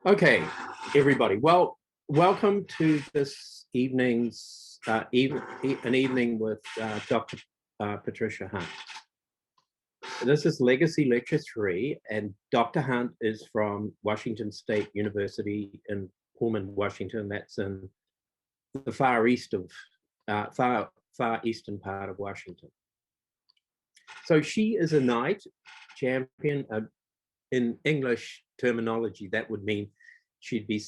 Okay, everybody. Well, welcome to this evening's an evening with Dr. Patricia Hunt. This is Legacy Lecture 3, and Dr. Hunt is from Washington State University in Pullman, Washington. That's in the far eastern part of Washington. So she is a knight champion. In English terminology, that would mean she'd be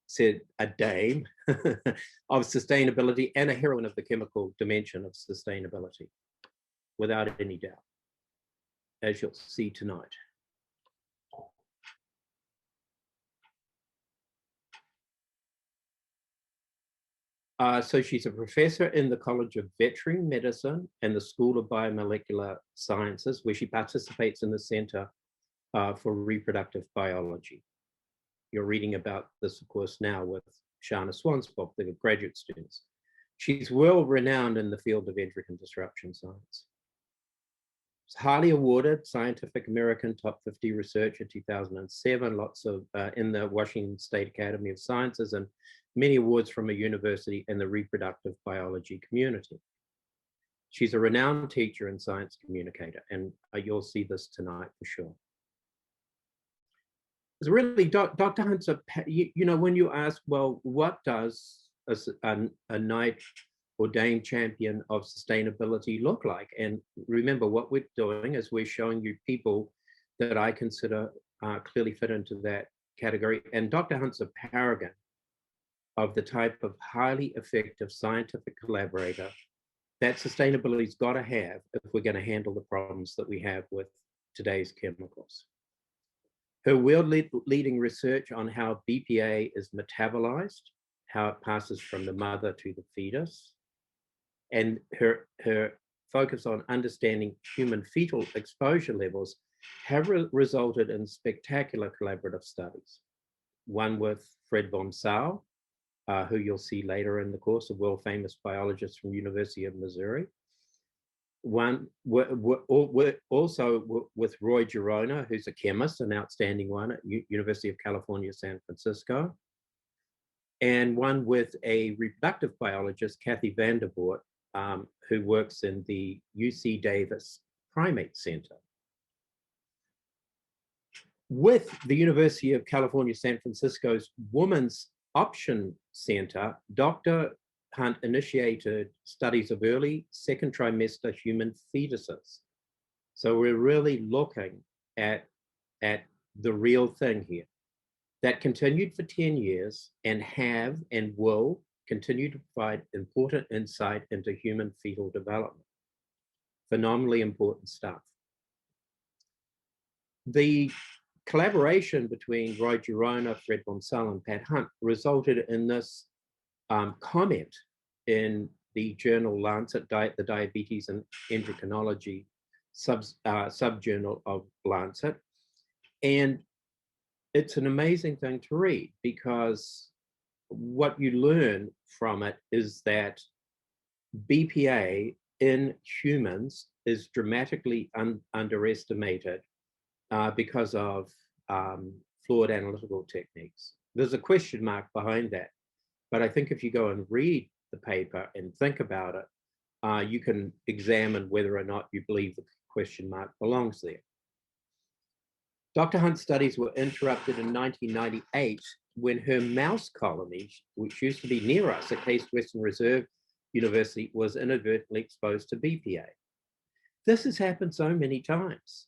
said a dame of sustainability and a heroine of the chemical dimension of sustainability, without any doubt, as you'll see tonight. So she's a professor in the College of Veterinary Medicine and the School of Biomolecular Sciences, where she participates in the Center for Reproductive Biology. You're reading about this, of course, now with Shana Swansbock, the graduate students. She's well renowned in the field of endocrine disruption science. It's highly awarded Scientific American Top 50 Researcher 2007, lots of in the Washington State Academy of Sciences, and many awards from a university and the reproductive biology community. She's a renowned teacher and science communicator, and you'll see this tonight for sure. It's really, Dr. Hunt's, you know, when you ask, well, what does a knight or dame champion of sustainability look like? And remember, what we're doing is we're showing you people that I consider clearly fit into that category. And Dr. Hunt's a paragon of the type of highly effective scientific collaborator that sustainability's got to have if we're going to handle the problems that we have with today's chemicals. Her world-leading research on how BPA is metabolized, how it passes from the mother to the fetus, and her focus on understanding human fetal exposure levels have resulted in spectacular collaborative studies. One with Fred von Saal, who you'll see later in the course, a world-famous biologist from University of Missouri. One also with Roy Girona, who's a chemist, an outstanding one at University of California, San Francisco. And one with a reproductive biologist, Cathy Vanderbilt, who works in the UC Davis Primate Center. With the University of California, San Francisco's Women's Option Center, Dr. Hunt initiated studies of early second trimester human fetuses. So we're really looking at the real thing here. That continued for 10 years and have and will continue to provide important insight into human fetal development. Phenomenally important stuff. The collaboration between Roy Girona, Fred von Saal, and Pat Hunt resulted in this comment in the journal Lancet, the Diabetes and Endocrinology subjournal of Lancet. And it's an amazing thing to read, because what you learn from it is that BPA in humans is dramatically underestimated because of flawed analytical techniques. There's a question mark behind that. But I think if you go and read the paper and think about it, you can examine whether or not you believe the question mark belongs there. Dr. Hunt's studies were interrupted in 1998 when her mouse colony, which used to be near us at Case Western Reserve University, was inadvertently exposed to BPA. This has happened so many times.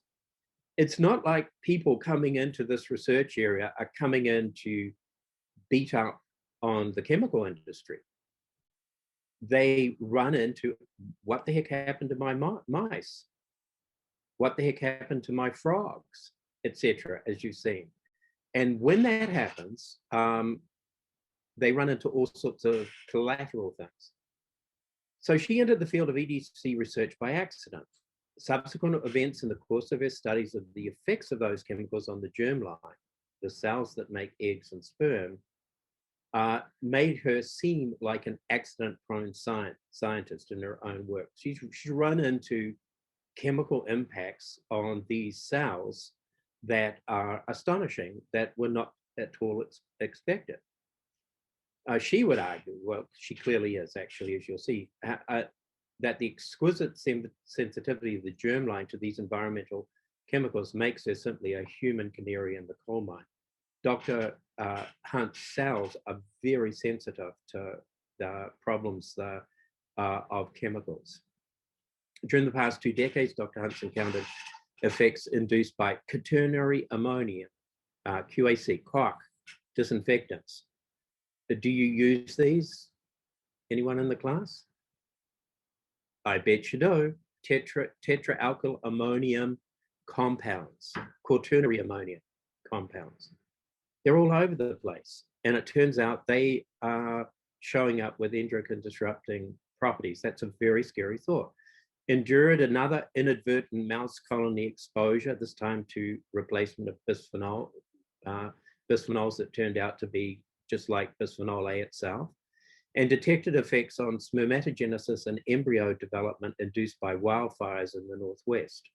It's not like people coming into this research area are coming in to beat up on the chemical industry. They run into, what the heck happened to my mice? What the heck happened to my frogs, etc., as you've seen. And when that happens, they run into all sorts of collateral things. So she entered the field of EDC research by accident. Subsequent events in the course of her studies of the effects of those chemicals on the germline, the cells that make eggs and sperm, made her seem like an accident-prone scientist in her own work. She's run into chemical impacts on these cells that are astonishing, that were not at all expected. She would argue, well, she clearly is actually, as you'll see, that the exquisite sensitivity of the germline to these environmental chemicals makes her simply a human canary in the coal mine. Dr. Hunt's cells are very sensitive to the problems of chemicals. During the past 2 decades, Dr. Hunt's encountered effects induced by quaternary ammonium, QAC, COC, disinfectants. Do you use these? Anyone in the class? I bet you do. Tetraalkyl ammonium compounds, quaternary ammonium compounds. They're all over the place. And it turns out they are showing up with endocrine disrupting properties. That's a very scary thought. Endured another inadvertent mouse colony exposure, this time to replacement of bisphenol, bisphenols that turned out to be just like bisphenol A itself, and detected effects on spermatogenesis and embryo development induced by wildfires in the Northwest.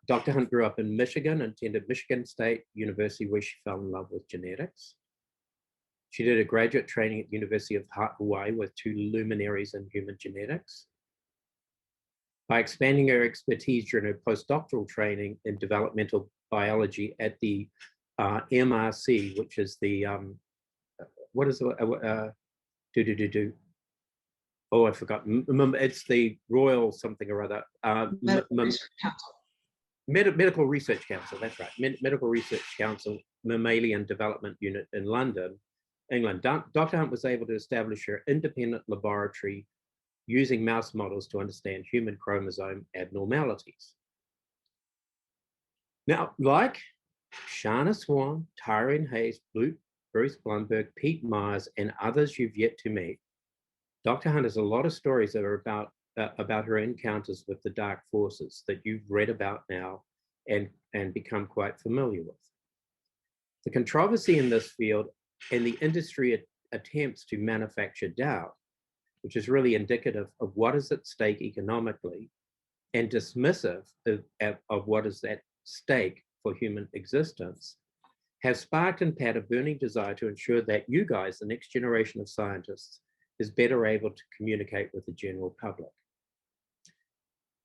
Dr. Hunt grew up in Michigan and attended Michigan State University, where she fell in love with genetics. She did a graduate training at University of Hawaii with 2 luminaries in human genetics. By expanding her expertise during her postdoctoral training in developmental biology at the MRC, which is the, what is the, oh, I forgot. It's the Royal something or other. Medical Research Council, that's right. Medical Research Council Mammalian Development Unit in London, England. Dr. Hunt was able to establish her independent laboratory using mouse models to understand human chromosome abnormalities. Now, like Shana Swan, Tyrone Hayes, Bruce Blumberg, Pete Myers, and others you've yet to meet, Dr. Hunt has a lot of stories that are about her encounters with the dark forces that you've read about now and become quite familiar with. The controversy in this field and the industry attempts to manufacture doubt, which is really indicative of what is at stake economically and dismissive of what is at stake for human existence, have sparked in Pat a burning desire to ensure that you guys, the next generation of scientists, is better able to communicate with the general public.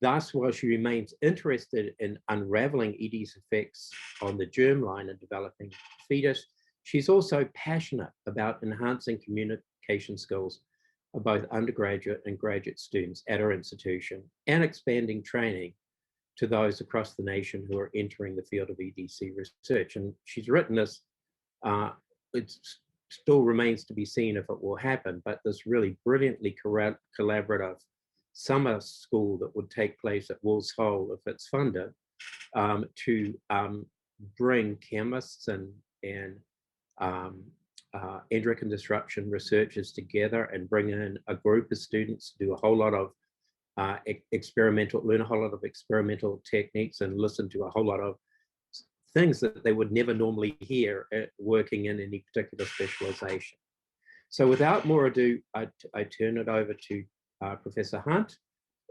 Thus, while she remains interested in unraveling ED's effects on the germline and developing fetus, she's also passionate about enhancing communication skills of both undergraduate and graduate students at her institution and expanding training to those across the nation who are entering the field of EDC research. And she's written this, it still remains to be seen if it will happen, but this really brilliantly collaborative summer school that would take place at Wolves Hole if it's funded, to bring chemists and endocrine disruption researchers together and bring in a group of students to do a whole lot of learn a whole lot of experimental techniques and listen to a whole lot of things that they would never normally hear working in any particular specialization. So without more ado, I turn it over to Professor Hunt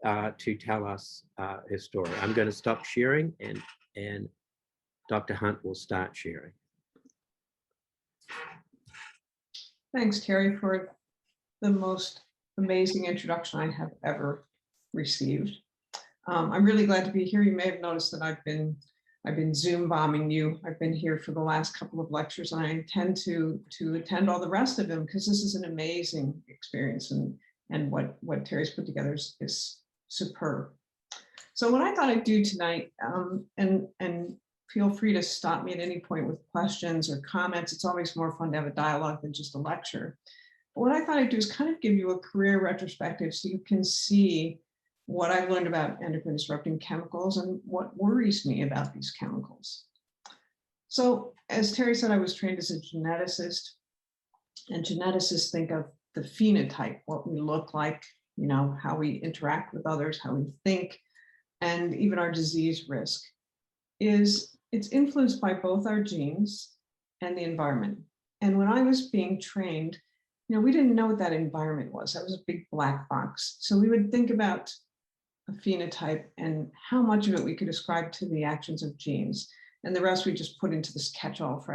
to tell us his story. I'm going to stop sharing and Dr. Hunt will start sharing. Thanks, Terry, for the most amazing introduction I have ever received. I'm really glad to be here. You may have noticed that I've been Zoom bombing you. I've been here for the last couple of lectures, and I intend to attend all the rest of them because this is an amazing experience, and what Terry's put together is superb. So what I thought I'd do tonight, and feel free to stop me at any point with questions or comments. It's always more fun to have a dialogue than just a lecture. But what I thought I'd do is kind of give you a career retrospective so you can see what I've learned about endocrine disrupting chemicals and what worries me about these chemicals. So as Terry said, I was trained as a geneticist, and geneticists think of the phenotype, what we look like, you know, how we interact with others, how we think, and even our disease risk. It's influenced by both our genes and the environment. And when I was being trained, you know, we didn't know what that environment was. That was a big black box. So we would think about a phenotype and how much of it we could ascribe to the actions of genes. And the rest we just put into this catch-all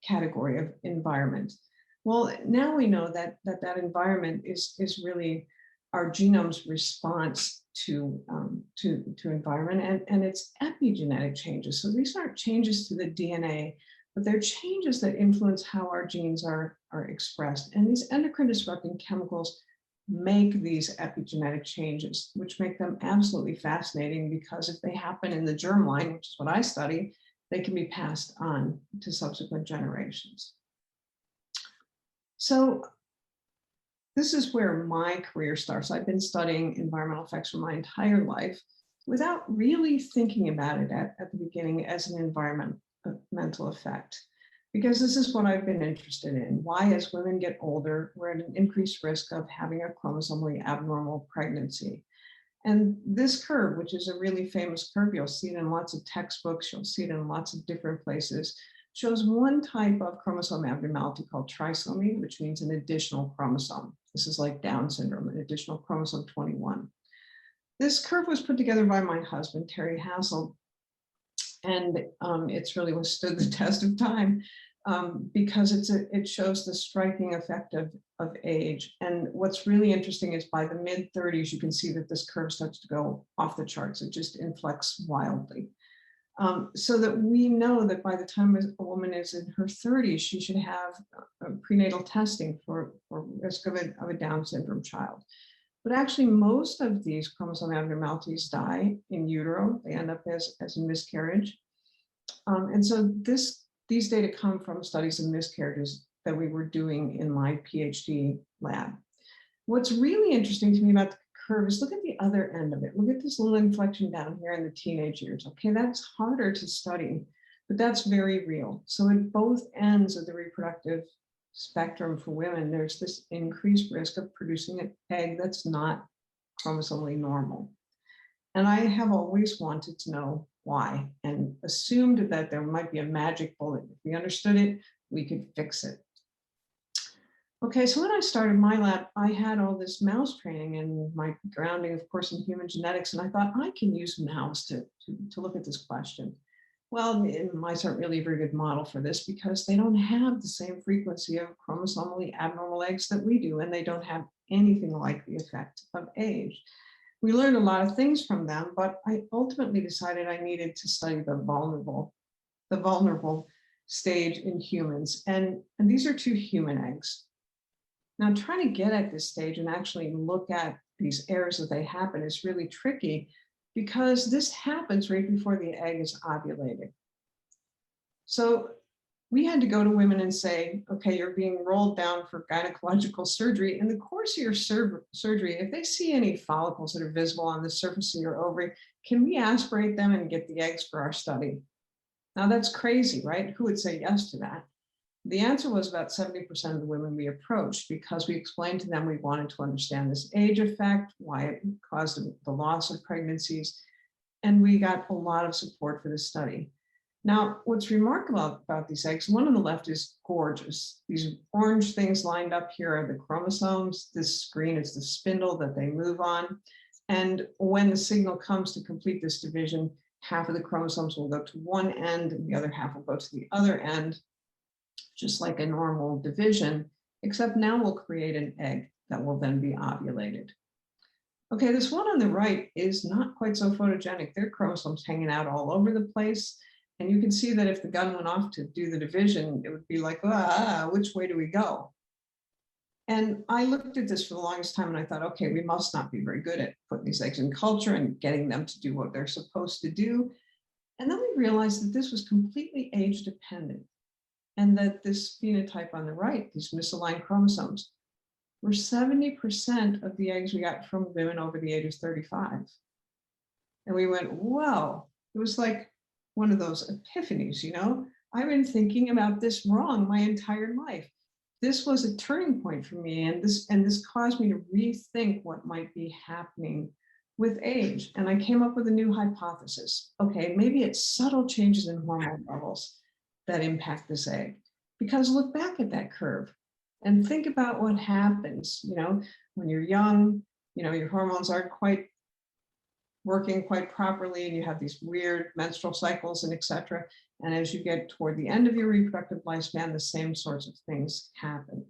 category of environment. Well, now we know that that environment is really our genome's response to environment, and it's epigenetic changes. So these aren't changes to the DNA, but they're changes that influence how our genes are expressed. And these endocrine disrupting chemicals make these epigenetic changes, which make them absolutely fascinating, because if they happen in the germline, which is what I study, they can be passed on to subsequent generations. So this is where my career starts. I've been studying environmental effects for my entire life without really thinking about it at the beginning as an environmental effect, because this is what I've been interested in. Why, as women get older, we're at an increased risk of having a chromosomally abnormal pregnancy. And this curve, which is a really famous curve, you'll see it in lots of textbooks, you'll see it in lots of different places, shows one type of chromosome abnormality called trisomy, which means an additional chromosome. This is like Down syndrome, an additional chromosome 21. This curve was put together by my husband, Terry Hassel, and it's really withstood the test of time because it shows the striking effect of age. And what's really interesting is by the mid-30s, you can see that this curve starts to go off the charts. It just inflects wildly. So that we know that by the time a woman is in her 30s, she should have prenatal testing for risk of a Down syndrome child. But actually, most of these chromosome abnormalities die in utero. They end up as a miscarriage. And so these data come from studies of miscarriages that we were doing in my PhD lab. What's really interesting to me about the curve is look at the other end of it. Look at this little inflection down here in the teenage years. Okay, that's harder to study, but that's very real. So at both ends of the reproductive spectrum for women, there's this increased risk of producing an egg that's not chromosomally normal. And I have always wanted to know why, and assumed that there might be a magic bullet. If we understood it, we could fix it. Okay, so when I started my lab, I had all this mouse training and my grounding, of course, in human genetics, and I thought I can use mouse to look at this question. Well, mice aren't really a very good model for this because they don't have the same frequency of chromosomally abnormal eggs that we do, and they don't have anything like the effect of age. We learned a lot of things from them, but I ultimately decided I needed to study the vulnerable stage in humans, and these are 2 human eggs. Now, trying to get at this stage and actually look at these errors as they happen is really tricky because this happens right before the egg is ovulated. So we had to go to women and say, okay, you're being rolled down for gynecological surgery. In the course of your surgery, if they see any follicles that are visible on the surface of your ovary, can we aspirate them and get the eggs for our study? Now that's crazy, right? Who would say yes to that? The answer was about 70% of the women we approached, because we explained to them we wanted to understand this age effect, why it caused the loss of pregnancies, and we got a lot of support for this study. Now, what's remarkable about these eggs, one on the left is gorgeous. These orange things lined up here are the chromosomes. This green is the spindle that they move on. And when the signal comes to complete this division, half of the chromosomes will go to one end and the other half will go to the other end, just like a normal division, except now we'll create an egg that will then be ovulated. Okay, this one on the right is not quite so photogenic. There are chromosomes hanging out all over the place. And you can see that if the gun went off to do the division, it would be like, which way do we go? And I looked at this for the longest time and I thought, okay, we must not be very good at putting these eggs in culture and getting them to do what they're supposed to do. And then we realized that this was completely age dependent, and that this phenotype on the right, these misaligned chromosomes, were 70% of the eggs we got from women over the age of 35. And we went, whoa, it was like one of those epiphanies, you know? I've been thinking about this wrong my entire life. This was a turning point for me, and this caused me to rethink what might be happening with age. And I came up with a new hypothesis. Okay, maybe it's subtle changes in hormone levels that impact this egg. Because look back at that curve and think about what happens, you know, when you're young, you know, your hormones aren't quite working quite properly, and you have these weird menstrual cycles and etc. And as you get toward the end of your reproductive lifespan, the same sorts of things happen.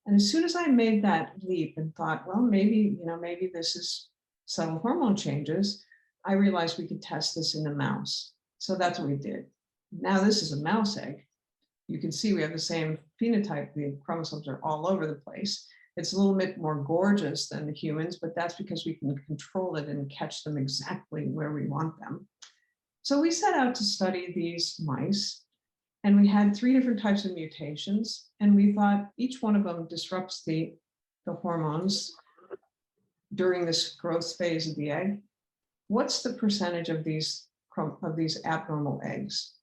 And as soon as I made that leap and thought, well, maybe, maybe this is subtle hormone changes, I realized we could test this in a mouse. So that's what we did. Now this is a mouse egg. You can see we have the same phenotype. The chromosomes are all over the place. It's a little bit more gorgeous than the humans, but that's because we can control it and catch them exactly where we want them. So we set out to study these mice, and we had 3 different types of mutations, and we thought each one of them disrupts the hormones during this growth phase of the egg. What's the percentage of these abnormal eggs?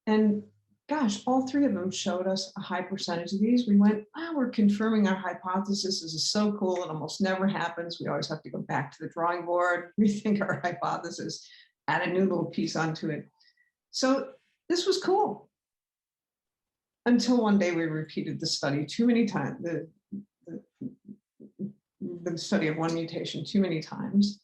And gosh, all 3 of them showed us a high percentage of these. We went, we're confirming our hypothesis. This is so cool. It almost never happens. We always have to go back to the drawing board, rethink our hypothesis, add a new little piece onto it. So this was cool. Until one day we repeated the study too many times, the study of one mutation too many times.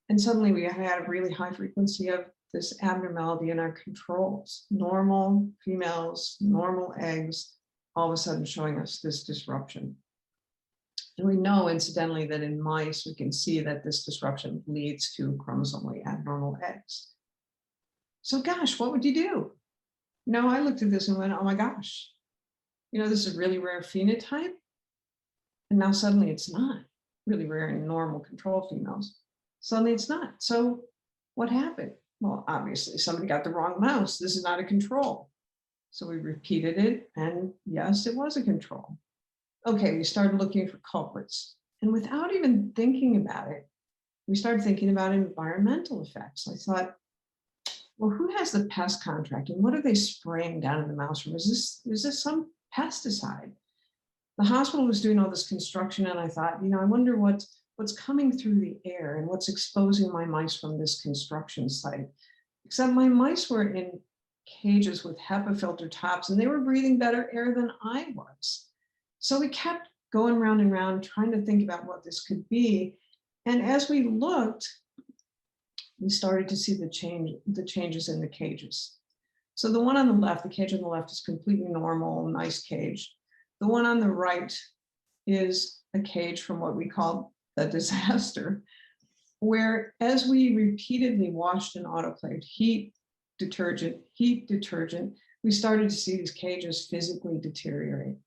And suddenly we had a really high frequency of this abnormality in our controls, normal females, normal eggs, all of a sudden showing us this disruption. And we know, incidentally, that in mice, we can see that this disruption leads to chromosomally abnormal eggs. So gosh, what would you do? I looked at this and went, oh my gosh, this is a really rare phenotype. And now suddenly it's not really rare in normal control females. Suddenly it's not. So what happened? Well, obviously somebody got the wrong mouse. This is not a control. So we repeated it, and yes, it was a control. Okay, we started looking for culprits. And without even thinking about it, we started thinking about environmental effects. I thought, well, who has the pest contract and what are they spraying down in the mouse room? Is this some pesticide? The hospital was doing all this construction, and I thought, I wonder what's coming through the air and what's exposing my mice from this construction site. Except my mice were in cages with HEPA filter tops, and they were breathing better air than I was. So we kept going round and round, trying to think about what this could be. And as we looked, we started to see the changes in the cages. So the one on the left, the cage on the left is completely normal, nice cage. The one on the right is a cage from what we call the disaster, where as we repeatedly washed and autoclaved heat, detergent, we started to see these cages physically deteriorate.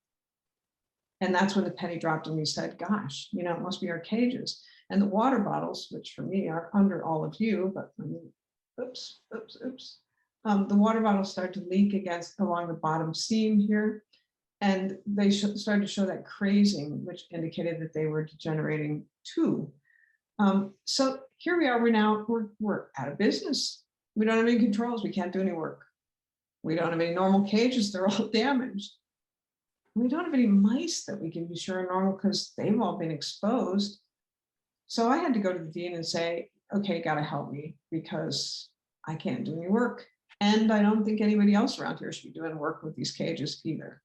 And that's when the penny dropped and we said, gosh, it must be our cages. And the water bottles, which for me are under all of you, but oops. The water bottles started to leak along the bottom seam here. And they started to show that crazing, which indicated that they were degenerating too. So here we are, we're out of business. We don't have any controls, we can't do any work. We don't have any normal cages, they're all damaged. We don't have any mice that we can be sure are normal because they've all been exposed. So I had to go to the dean and say, okay, gotta help me because I can't do any work. And I don't think anybody else around here should be doing work with these cages either.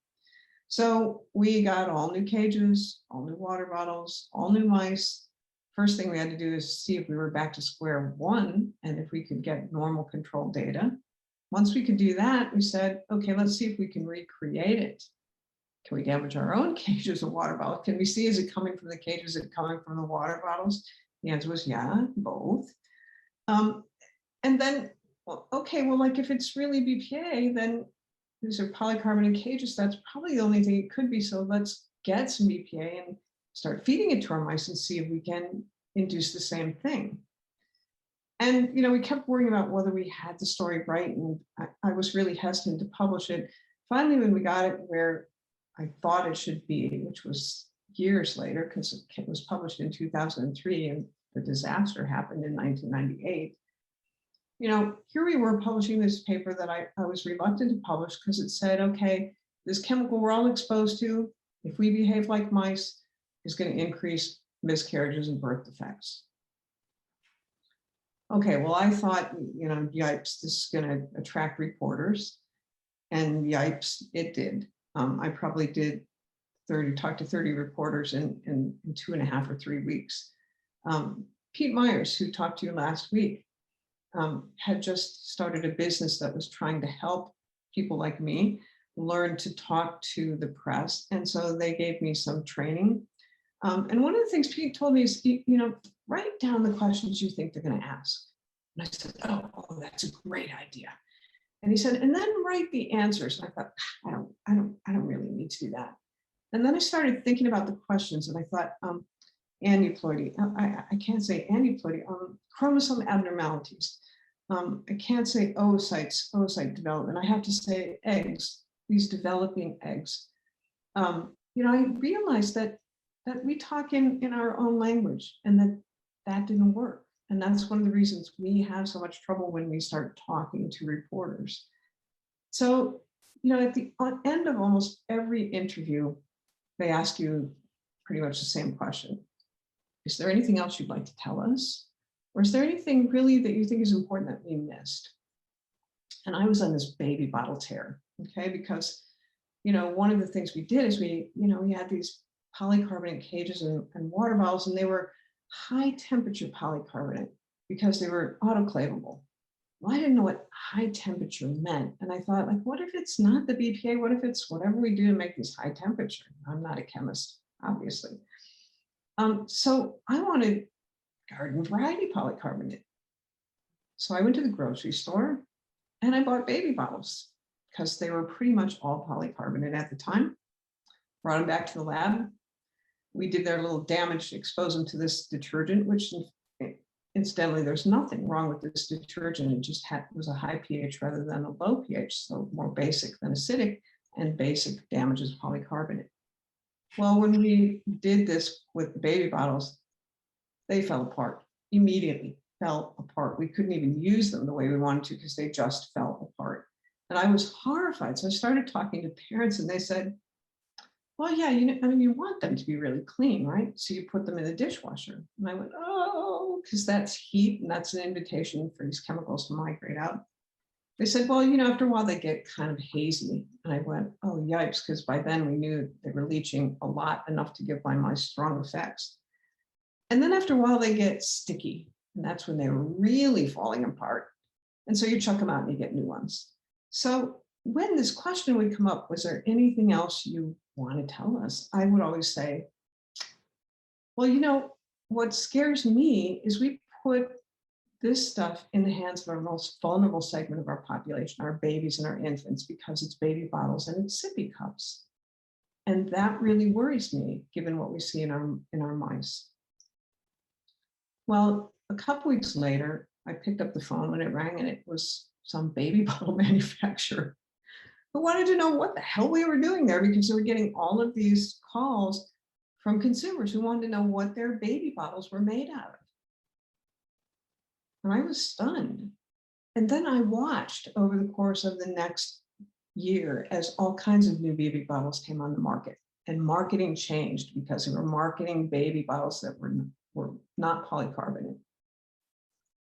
So we got all new cages, all new water bottles, all new mice. First thing we had to do is see if we were back to square one and if we could get normal control data. Once we could do that, we said, okay, let's see if we can recreate it. Can we damage our own cages of water bottles? Can we see, is it coming from the cages, is it coming from the water bottles? The answer was yeah, both. And then, well, okay, well, like if it's really BPA, then these are polycarbonate cages. That's probably the only thing it could be. So let's get some BPA and start feeding it to our mice and see if we can induce the same thing. And, we kept worrying about whether we had the story right. And I was really hesitant to publish it. Finally, when we got it where I thought it should be, which was years later, because it was published in 2003 and the disaster happened in 1998. Here we were publishing this paper that I was reluctant to publish because it said, okay, this chemical we're all exposed to, if we behave like mice, is going to increase miscarriages and birth defects. Okay, well, I thought, yipes, this is going to attract reporters. And yipes, it did. I probably did talked to 30 reporters in 2.5 or 3 weeks. Pete Myers, who talked to you last week, had just started a business that was trying to help people like me learn to talk to the press. And so they gave me some training. And one of the things Pete told me is, write down the questions you think they're going to ask. And I said, oh, that's a great idea. And he said, and then write the answers. And I thought, I don't really need to do that. And then I started thinking about the questions, and I thought, aneuploidy. I can't say aneuploidy. Chromosome abnormalities. I can't say oocyte development. I have to say eggs, these developing eggs. I realized that we talk in our own language, and that didn't work. And that's one of the reasons we have so much trouble when we start talking to reporters. So, at the end of almost every interview, they ask you pretty much the same question. Is there anything else you'd like to tell us? Or is there anything really that you think is important that we missed? And I was on this baby bottle tear, okay? Because, one of the things we did is we had these polycarbonate cages and water bottles, and they were high temperature polycarbonate because they were autoclavable. Well, I didn't know what high temperature meant. And I thought, like, what if it's not the BPA? What if it's whatever we do to make these high temperature? I'm not a chemist, obviously. So I wanted garden variety polycarbonate. So I went to the grocery store and I bought baby bottles because they were pretty much all polycarbonate at the time. Brought them back to the lab. We did their little damage to expose them to this detergent, which incidentally, there's nothing wrong with this detergent. It just was a high pH rather than a low pH, so more basic than acidic, and basic damages polycarbonate. Well, when we did this with the baby bottles, they fell apart, immediately fell apart. We couldn't even use them the way we wanted to because they just fell apart. And I was horrified. So I started talking to parents, and they said, well, yeah, you want them to be really clean, right? So you put them in the dishwasher. And I went, oh, because that's heat, and that's an invitation for these chemicals to migrate out. They said, well, after a while they get kind of hazy. And I went, oh, yipes, because by then we knew they were leaching a lot, enough to give my strong effects. And then after a while they get sticky, and that's when they were really falling apart. And so you chuck them out and you get new ones. So when this question would come up, was there anything else you want to tell us? I would always say, well, what scares me is we put this stuff in the hands of our most vulnerable segment of our population, our babies and our infants, because it's baby bottles and it's sippy cups. And that really worries me, given what we see in our mice. Well, a couple weeks later, I picked up the phone when it rang, and it was some baby bottle manufacturer who wanted to know what the hell we were doing there, because they were getting all of these calls from consumers who wanted to know what their baby bottles were made out of. And I was stunned. And then I watched over the course of the next year as all kinds of new baby bottles came on the market, and marketing changed because they were marketing baby bottles that were not polycarbonate.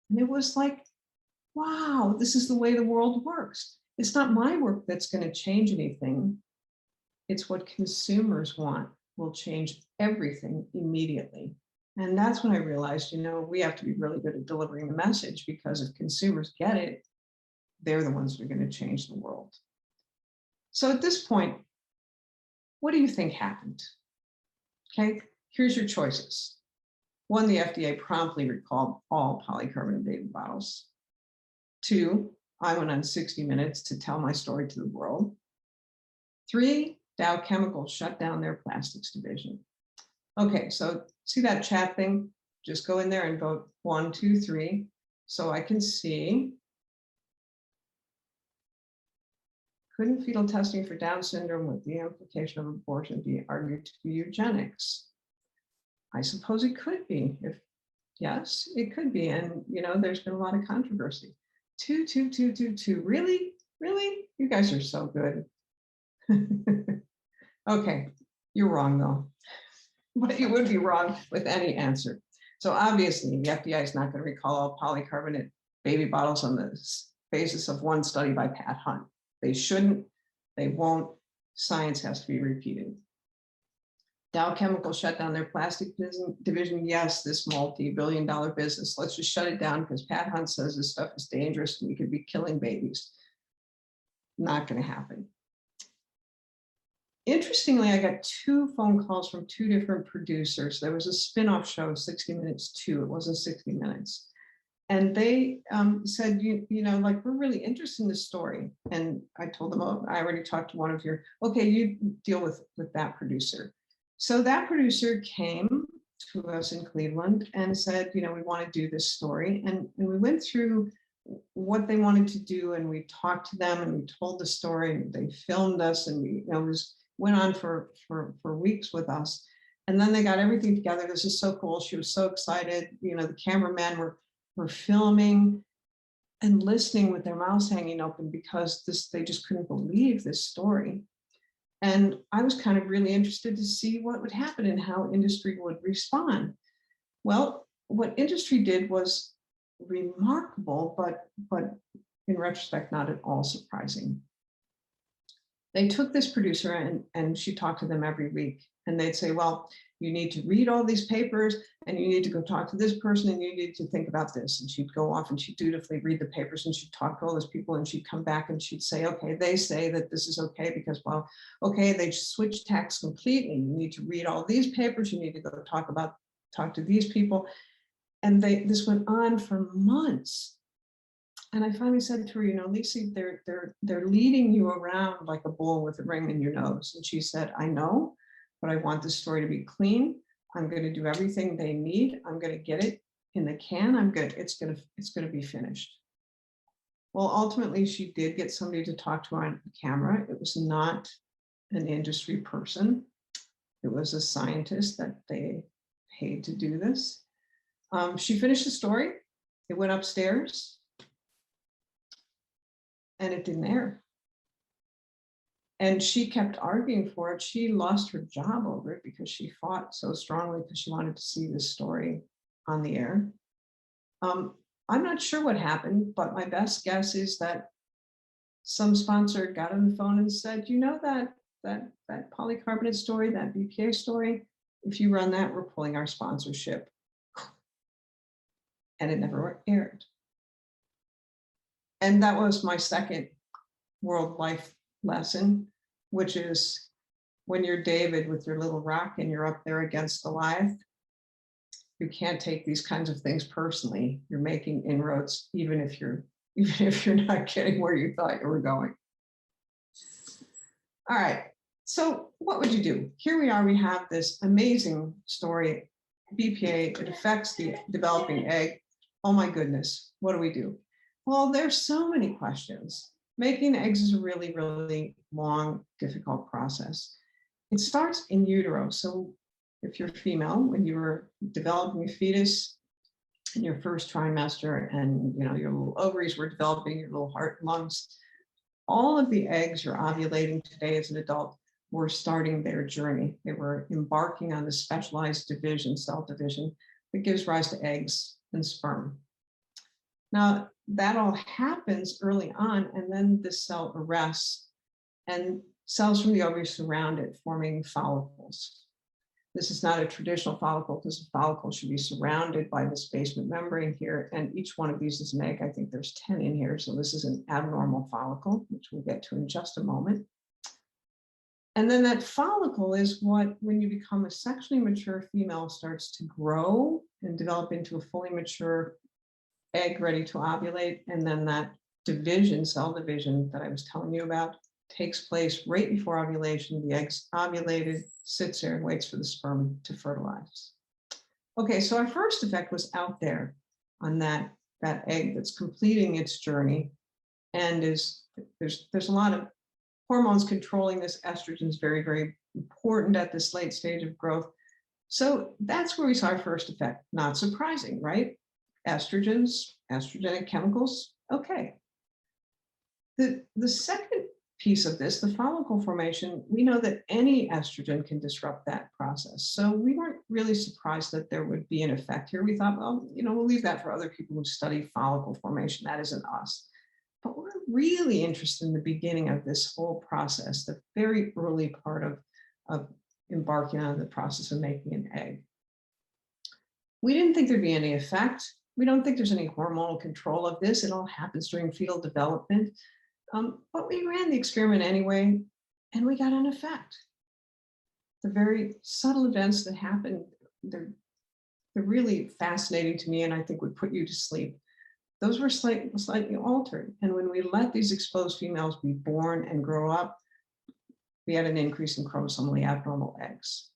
And it was like, wow, this is the way the world works. It's not my work that's going to change anything. It's what consumers want will change everything immediately. And that's when I realized, we have to be really good at delivering the message, because if consumers get it, they're the ones who are going to change the world. So at this point, what do you think happened? Okay, here's your choices. 1, the FDA promptly recalled all polycarbonate baby bottles. 2, I went on 60 Minutes to tell my story to the world. 3, Dow Chemical shut down their plastics division. Okay, so see that chat thing? Just go in there and vote 1, 2, 3, so I can see. Couldn't fetal testing for Down syndrome with the implication of abortion be argued to be eugenics? I suppose it could be. Yes, it could be. And there's been a lot of controversy. 2, 2, 2, 2, 2. Really? You guys are so good. Okay, you're wrong though. But you would be wrong with any answer. So obviously the FDA is not going to recall all polycarbonate baby bottles on the basis of one study by Pat Hunt. They shouldn't, they won't. Science has to be repeated. Dow Chemical shut down their plastic division. Yes, this multi-billion-dollar business. Let's just shut it down because Pat Hunt says this stuff is dangerous and we could be killing babies. Not going to happen. Interestingly, I got 2 phone calls from 2 different producers. There was a spin-off show, 60 Minutes 2. It wasn't 60 Minutes. And they said, you know, like, we're really interested in this story. And I told them, oh, I already talked to one of your, okay, you deal with that producer. So that producer came to us in Cleveland and said, you know, we want to do this story. And we went through what they wanted to do, and we talked to them and we told the story, and they filmed us, and we, you know, went on for weeks with us. And then they got everything together. This is so cool. She was so excited. You know, the cameramen were filming and listening with their mouths hanging open because they just couldn't believe this story. And I was kind of really interested to see what would happen and how industry would respond. Well, what industry did was remarkable, but in retrospect, not at all surprising. They took this producer and she talked to them every week, and they'd say, well, you need to read all these papers, and you need to go talk to this person, and you need to think about this. And she'd go off and she'd dutifully read the papers, and she'd talk to all those people, and she'd come back and she'd say, okay, they say that this is okay because, well, okay, they switched tacks completely. You need to read all these papers. You need to go talk to these people. And this went on for months. And I finally said to her, you know, Lisa, they're leading you around like a bull with a ring in your nose. And she said, I know, but I want this story to be clean. I'm going to do everything they need. I'm going to get it in the can. It's going to be finished. Well, ultimately, she did get somebody to talk to her on camera. It was not an industry person. It was a scientist that they paid to do this. She finished the story. It went upstairs. And it didn't air. And she kept arguing for it. She lost her job over it because she fought so strongly because she wanted to see this story on the air. I'm not sure what happened, but my best guess is that some sponsor got on the phone and said, you know, that polycarbonate story, that BPA story, if you run that, we're pulling our sponsorship. And it never aired. And that was my second world life lesson, which is when you're David with your little rock and you're up there against Goliath, you can't take these kinds of things personally. You're making inroads, even if you're not getting where you thought you were going. All right, so what would you do? Here we are, we have this amazing story, BPA, it affects the developing egg. Oh my goodness, what do we do? Well, there's so many questions. Making eggs is a really, really long, difficult process. It starts in utero. So if you're female, when you were developing a fetus in your first trimester, and you know your little ovaries were developing, your little heart and lungs, all of the eggs you're ovulating today as an adult were starting their journey. They were embarking on the specialized division, cell division, that gives rise to eggs and sperm. Now, that all happens early on, and then the cell arrests, and cells from the ovaries surround it, forming follicles. This is not a traditional follicle because a follicle should be surrounded by this basement membrane here, and each one of these is an egg. I think there's 10 in here, so this is an abnormal follicle, which we'll get to in just a moment. And then that follicle is what, when you become a sexually mature female, starts to grow and develop into a fully mature egg ready to ovulate. And then that division, cell division that I was telling you about, takes place right before ovulation. The egg's ovulated, sits there and waits for the sperm to fertilize. Okay, so our first effect was out there on that egg that's completing its journey, and there's a lot of hormones controlling this. Estrogen is very, very important at this late stage of growth. So that's where we saw our first effect. Not surprising, right? Estrogens, estrogenic chemicals, okay. The second piece of this, the follicle formation, we know that any estrogen can disrupt that process. So we weren't really surprised that there would be an effect here. We thought, well, you know, we'll leave that for other people who study follicle formation. That isn't us. But we're really interested in the beginning of this whole process, the very early part of embarking on the process of making an egg. We didn't think there'd be any effect. We don't think there's any hormonal control of this. It all happens during fetal development. But we ran the experiment anyway, and we got an effect. The very subtle events that happen, they're really fascinating to me, and I think would put you to sleep. Those were slightly altered. And when we let these exposed females be born and grow up, we had an increase in chromosomally abnormal eggs.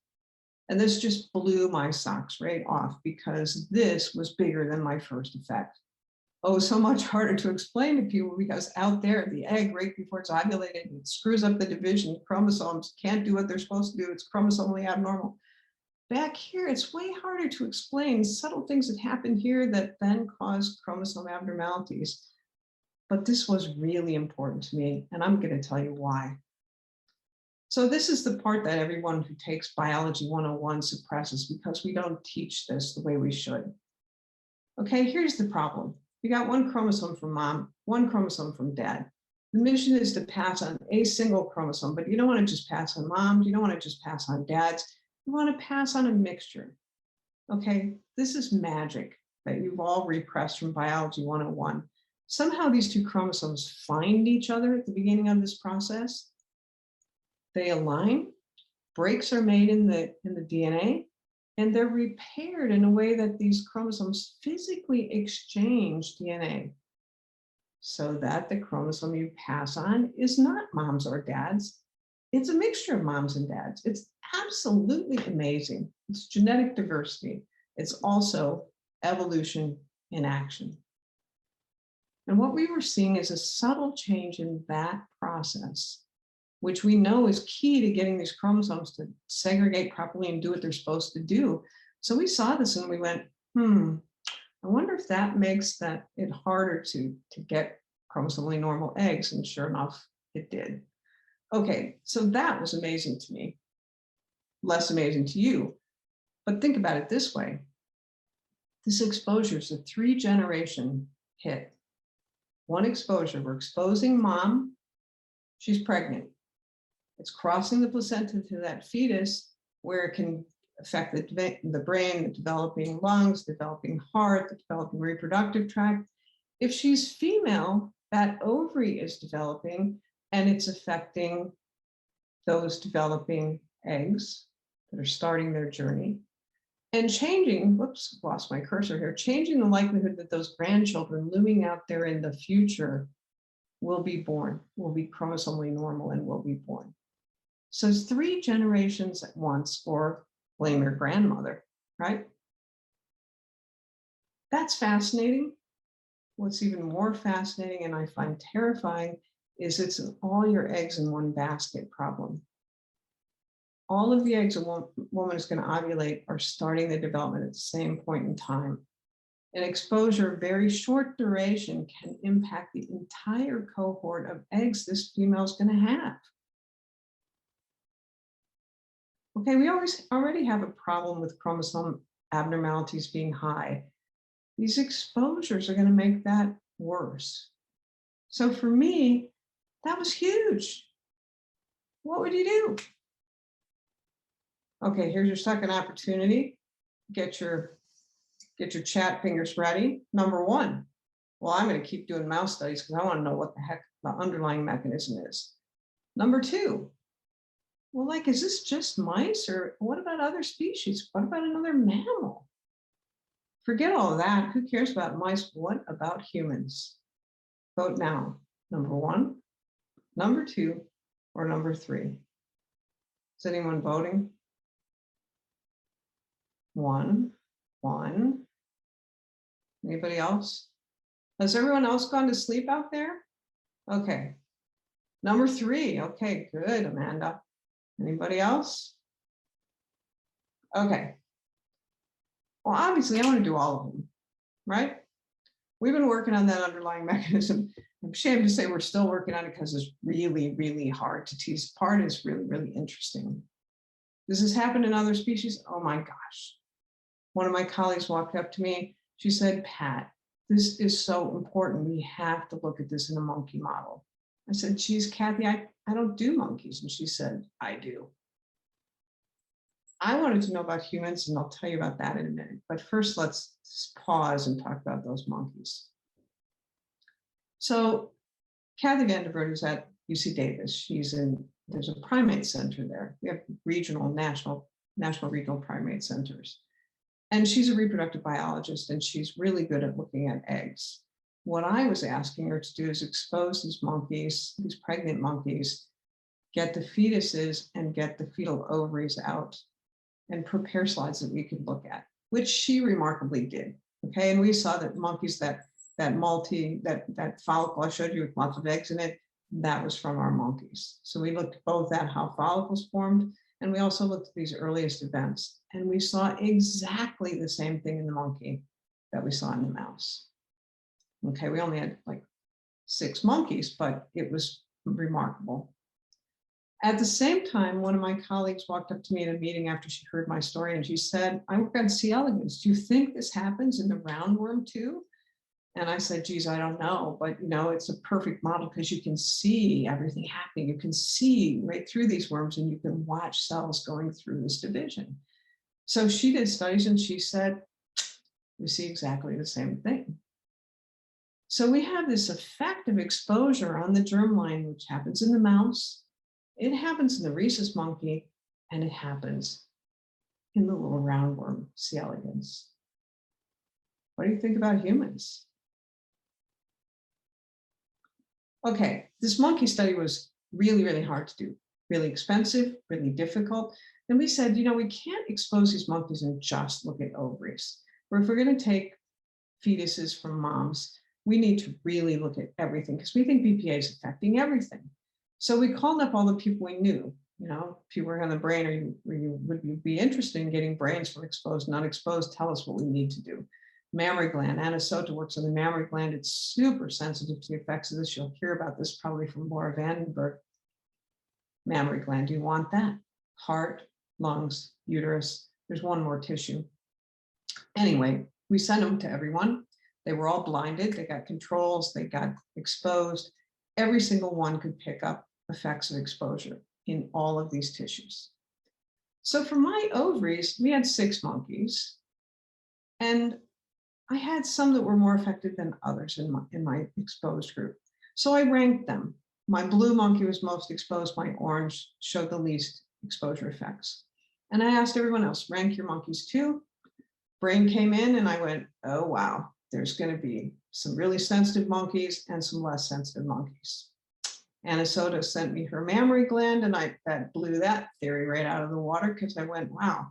And this just blew my socks right off because this was bigger than my first effect. Oh, so much harder to explain to people because out there, the egg right before it's ovulated, it screws up the division. Chromosomes can't do what they're supposed to do. It's chromosomally abnormal. Back here, it's way harder to explain subtle things that happen here that then cause chromosome abnormalities. But this was really important to me, and I'm going to tell you why. So this is the part that everyone who takes Biology 101 suppresses because we don't teach this the way we should. Okay, here's the problem. You got one chromosome from mom, one chromosome from dad. The mission is to pass on a single chromosome, but you don't want to just pass on moms, you don't want to just pass on dads, you want to pass on a mixture. Okay, this is magic that you've all repressed from Biology 101. Somehow these two chromosomes find each other at the beginning of this process. They align, breaks are made in the DNA, and they're repaired in a way that these chromosomes physically exchange DNA so that the chromosome you pass on is not mom's or dad's. It's a mixture of moms and dads. It's absolutely amazing. It's genetic diversity. It's also evolution in action. And what we were seeing is a subtle change in that process, which we know is key to getting these chromosomes to segregate properly and do what they're supposed to do. So we saw this and we went, I wonder if that makes it harder to get chromosomally normal eggs. And sure enough, it did. Okay, so that was amazing to me. Less amazing to you. But think about it this way. This exposure is a 3-generation hit. One exposure, we're exposing mom, she's pregnant. It's crossing the placenta to that fetus where it can affect the brain, the developing lungs, developing heart, the developing reproductive tract. If she's female, that ovary is developing and it's affecting those developing eggs that are starting their journey and changing, whoops, lost my cursor here, changing the likelihood that those grandchildren looming out there in the future will be born, will be chromosomally normal and will be born. So it's 3 generations at once, or blame your grandmother, right? That's fascinating. What's even more fascinating and I find terrifying is it's an all your eggs in one basket problem. All of the eggs a woman is going to ovulate are starting the development at the same point in time. An exposure, very short duration, can impact the entire cohort of eggs this female is going to have. Okay, we already have a problem with chromosome abnormalities being high. These exposures are going to make that worse. So for me, that was huge. What would you do? Okay, here's your second opportunity. Get your chat fingers ready. Number 1, well, I'm going to keep doing mouse studies because I want to know what the heck the underlying mechanism is. Number 2, well, like, is this just mice or what about other species? What about another mammal? Forget all of that. Who cares about mice? What about humans? Vote now. Number 1, number 2, or number 3. Is anyone voting? 1. Anybody else? Has everyone else gone to sleep out there? Okay. Number 3. Okay, good, Amanda. Anybody else? Okay. Well, obviously, I want to do all of them, right? We've been working on that underlying mechanism. I'm ashamed to say we're still working on it because it's really, really hard to tease apart. It's really, really interesting. Does this happen in other species? Oh my gosh. One of my colleagues walked up to me. She said, Pat, this is so important. We have to look at this in a monkey model. I said, geez, Cathy, I don't do monkeys. And she said, I do. I wanted to know about humans, and I'll tell you about that in a minute. But first, let's pause and talk about those monkeys. So Cathy Vanderbilt is at UC Davis. There's a primate center there. We have regional, national regional primate centers. And she's a reproductive biologist, and she's really good at looking at eggs. What I was asking her to do is expose these monkeys, these pregnant monkeys, get the fetuses and get the fetal ovaries out and prepare slides that we could look at, which she remarkably did. Okay, and we saw that monkeys that follicle I showed you with lots of eggs in it, that was from our monkeys. So we looked both at how follicles formed, and we also looked at these earliest events, and we saw exactly the same thing in the monkey that we saw in the mouse. Okay, we only had like 6 monkeys, but it was remarkable. At the same time, one of my colleagues walked up to me in a meeting after she heard my story, and she said, I work on C. elegans. Do you think this happens in the roundworm too? And I said, geez, I don't know, but it's a perfect model because you can see everything happening. You can see right through these worms, and you can watch cells going through this division. So she did studies, and she said, we see exactly the same thing. So we have this effect of exposure on the germline, which happens in the mouse. It happens in the rhesus monkey, and it happens in the little roundworm, C. elegans. What do you think about humans? Okay, this monkey study was really, really hard to do, really expensive, really difficult. And we said, we can't expose these monkeys and just look at ovaries. Or if we're going to take fetuses from moms, we need to really look at everything because we think BPA is affecting everything. So we called up all the people we knew, if you work on the brain or would you be interested in getting brains from exposed and unexposed, tell us what we need to do. Mammary gland, Anna Sota works on the mammary gland. It's super sensitive to the effects of this. You'll hear about this probably from Laura Vandenberg. Mammary gland, do you want that? Heart, lungs, uterus, there's one more tissue. Anyway, we sent them to everyone. They were all blinded. They got controls. They got exposed. Every single one could pick up effects of exposure in all of these tissues. So for my ovaries, we had 6 monkeys. And I had some that were more affected than others in my exposed group. So I ranked them. My blue monkey was most exposed. My orange showed the least exposure effects. And I asked everyone else, rank your monkeys too. Brain came in and I went, oh, wow, there's going to be some really sensitive monkeys and some less sensitive monkeys. Anna Sota sent me her mammary gland, and that blew that theory right out of the water because I went, wow,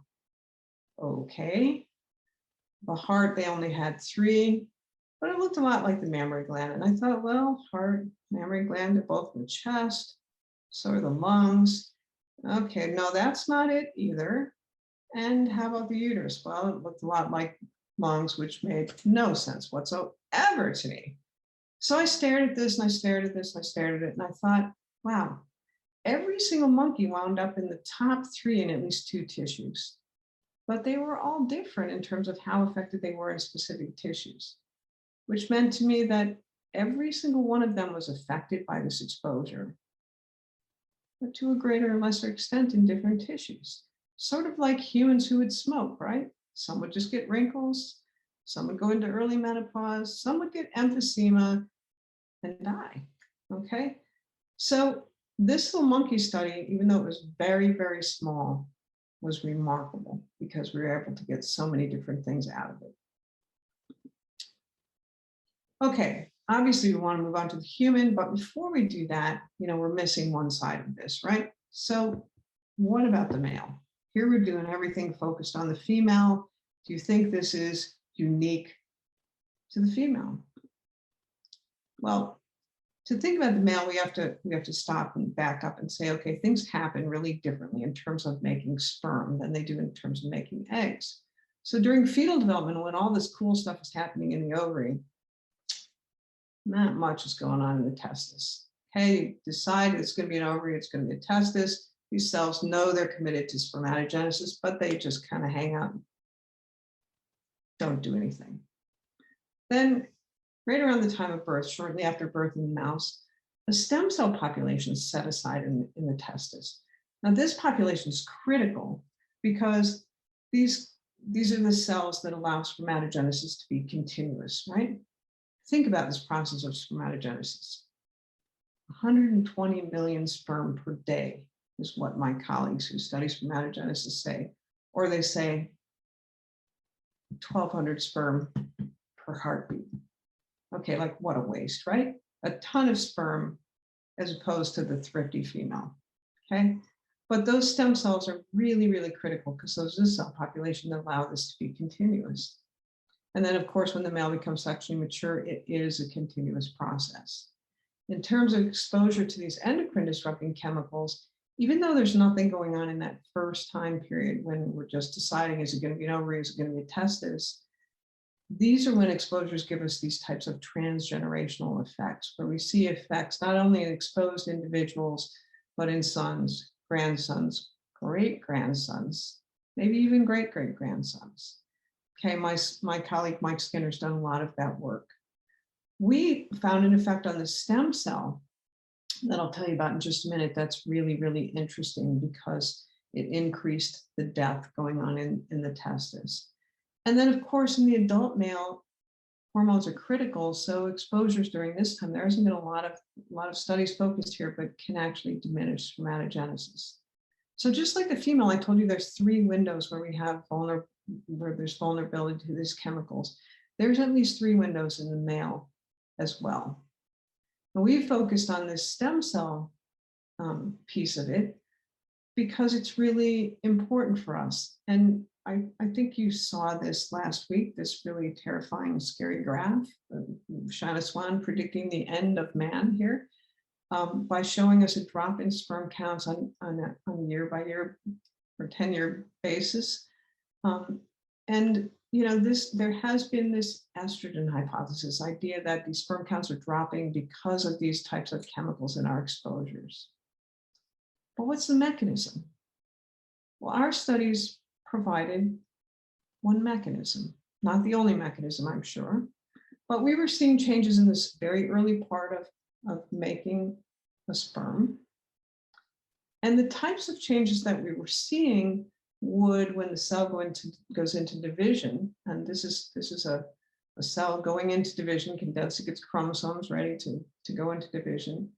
okay. The heart, they only had 3, but it looked a lot like the mammary gland. And I thought, well, heart, mammary gland are both in the chest. So are the lungs. Okay, no, that's not it either. And how about the uterus? Well, it looked a lot like lungs, which made no sense whatsoever to me. So I stared at this and I stared at this and I stared at it. And I thought, wow, every single monkey wound up in the top 3 in at least 2 tissues. But they were all different in terms of how affected they were in specific tissues, which meant to me that every single one of them was affected by this exposure, but to a greater or lesser extent in different tissues. Sort of like humans who would smoke, right? Some would just get wrinkles, some would go into early menopause, some would get emphysema and die, okay? So this little monkey study, even though it was very, very small, was remarkable because we were able to get so many different things out of it. Okay, obviously we want to move on to the human, but before we do that, we're missing one side of this, right? So what about the male? Here we're doing everything focused on the female. Do you think this is unique to the female? Well, to think about the male, we have to stop and back up and say, okay, things happen really differently in terms of making sperm than they do in terms of making eggs. So during fetal development, when all this cool stuff is happening in the ovary, not much is going on in the testis. Okay, you decide it's going to be an ovary, it's going to be a testis. These cells know they're committed to spermatogenesis, but they just kind of hang out and don't do anything. Then right around the time of birth, shortly after birth in the mouse, a stem cell population is set aside in the testis. Now, this population is critical because these are the cells that allow spermatogenesis to be continuous, right? Think about this process of spermatogenesis. 120 million sperm per day is what my colleagues who study spermatogenesis say, or they say 1,200 sperm per heartbeat. Okay, like what a waste, right? A ton of sperm as opposed to the thrifty female, okay? But those stem cells are really, really critical because those are the cell population that allow this to be continuous. And then of course, when the male becomes sexually mature, it is a continuous process. In terms of exposure to these endocrine disrupting chemicals, even though there's nothing going on in that first time period when we're just deciding, is it going to be an ovary, is it going to be a testis? These are when exposures give us these types of transgenerational effects, where we see effects not only in exposed individuals, but in sons, grandsons, great-grandsons, maybe even great-great-grandsons. Okay, my colleague Mike Skinner's done a lot of that work. We found an effect on the stem cell that I'll tell you about in just a minute. That's really, really interesting because it increased the death going on in the testis. And then, of course, in the adult male, hormones are critical. So exposures during this time, there hasn't been a lot of studies focused here, but can actually diminish spermatogenesis. So just like the female, I told you there's 3 windows where we have where there's vulnerability to these chemicals. There's at least 3 windows in the male as well. And we focused on this stem cell piece of it because it's really important for us. And I think you saw this last week, this really terrifying, scary graph, Shanna Swan predicting the end of man here by showing us a drop in sperm counts on a year-by-year or 10-year basis. And you know, there has been this estrogen hypothesis, idea that these sperm counts are dropping because of these types of chemicals in our exposures. But what's the mechanism? Well, our studies provided one mechanism, not the only mechanism, I'm sure, but we were seeing changes in this very early part of making a sperm. And the types of changes that we were seeing would, when the cell goes into division, and this is a cell going into division, condensing its chromosomes, ready to go into division,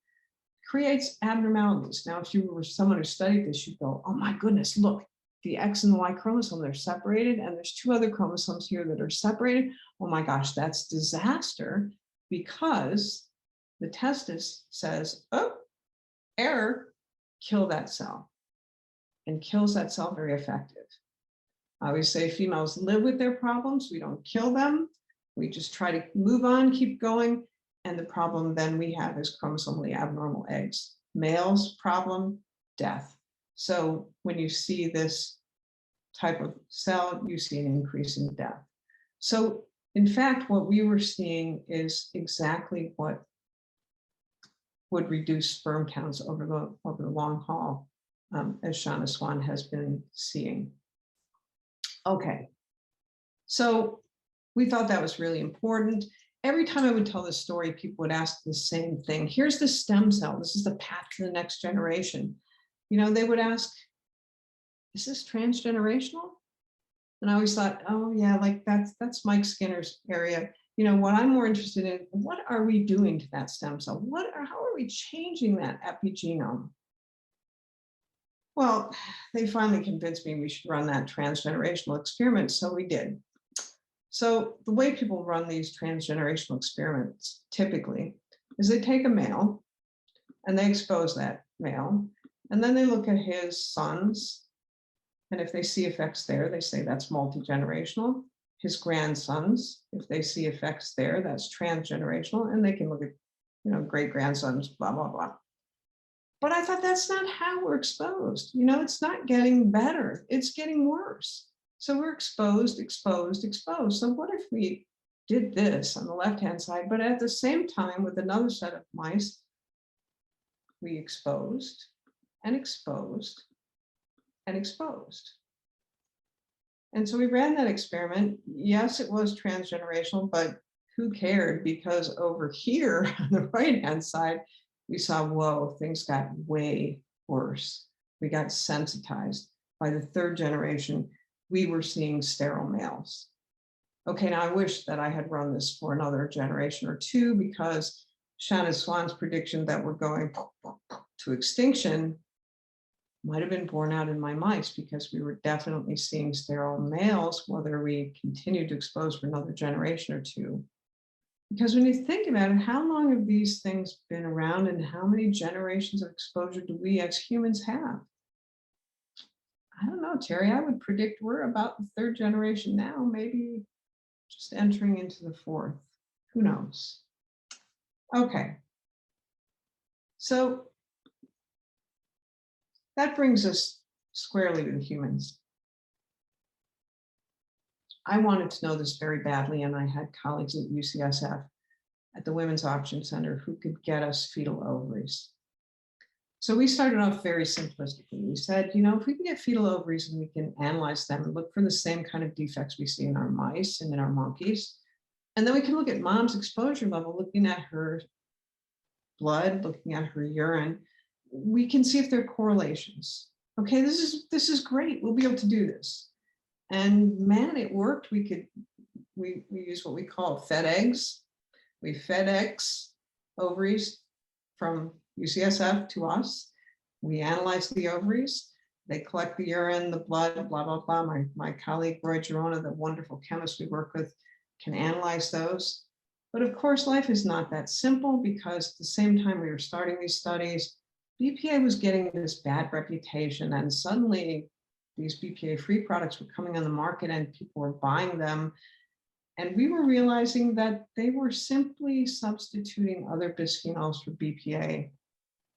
creates abnormalities. Now, if you were someone who studied this, you'd go, oh my goodness, look, the X and the Y chromosome, they're separated, and there's 2 other chromosomes here that are separated. Oh my gosh, that's disaster, because the testis says, oh, error, kill that cell, and kills that cell very effective. I always say females live with their problems. We don't kill them. We just try to move on, keep going. And the problem then we have is chromosomally abnormal eggs. Males problem, death. So when you see this type of cell, you see an increase in death. So in fact, what we were seeing is exactly what would reduce sperm counts over the long haul, as Shanna Swan has been seeing. Okay, so we thought that was really important. Every time I would tell this story, people would ask the same thing. Here's the stem cell. This is the path to the next generation. You know, they would ask, is this transgenerational? And I always thought, oh yeah, like that's Mike Skinner's area. You know, what I'm more interested in, what are we doing to that stem cell? How are we changing that epigenome? Well, they finally convinced me we should run that transgenerational experiment, so we did. So the way people run these transgenerational experiments typically is they take a male and they expose that male, and then they look at his sons, and if they see effects there, they say that's multi-generational. His grandsons, if they see effects there, that's transgenerational, and they can look at, you know, great-grandsons, blah, blah, blah. But I thought that's not how we're exposed. You know, it's not getting better, it's getting worse. So we're exposed, exposed, exposed. So what if we did this on the left-hand side, but at the same time with another set of mice, we exposed and exposed and exposed. And so we ran that experiment. Yes, it was transgenerational, but who cared? Because over here on the right-hand side, we saw, whoa, things got way worse. We got sensitized. by the third generation, we were seeing sterile males. Okay, now I wish that I had run this for another generation or two, because Shannon Swan's prediction that we're going to extinction might have been borne out in my mice, because we were definitely seeing sterile males, whether we continued to expose for another generation or two. Because when you think about it, how long have these things been around, and how many generations of exposure do we as humans have? I don't know, Terry, I would predict we're about the third generation now, maybe just entering into the fourth. Who knows? Okay. So that brings us squarely to the humans. I wanted to know this very badly, and I had colleagues at UCSF at the Women's Option Center who could get us fetal ovaries. So we started off very simplistically. We said, you know, if we can get fetal ovaries and we can analyze them and look for the same kind of defects we see in our mice and in our monkeys, and then we can look at mom's exposure level, looking at her blood, looking at her urine, we can see if there are correlations. Okay, this is great. We'll be able to do this. And man, it worked. We use what we call fed eggs. We fed eggs, ovaries from UCSF to us. We analyze the ovaries. They collect the urine, the blood, blah, blah, blah. My colleague, Roy Girona, the wonderful chemist we work with, can analyze those. But of course, life is not that simple, because at the same time we were starting these studies, BPA was getting this bad reputation, and suddenly these BPA-free products were coming on the market and people were buying them. And we were realizing that they were simply substituting other bisphenols for BPA.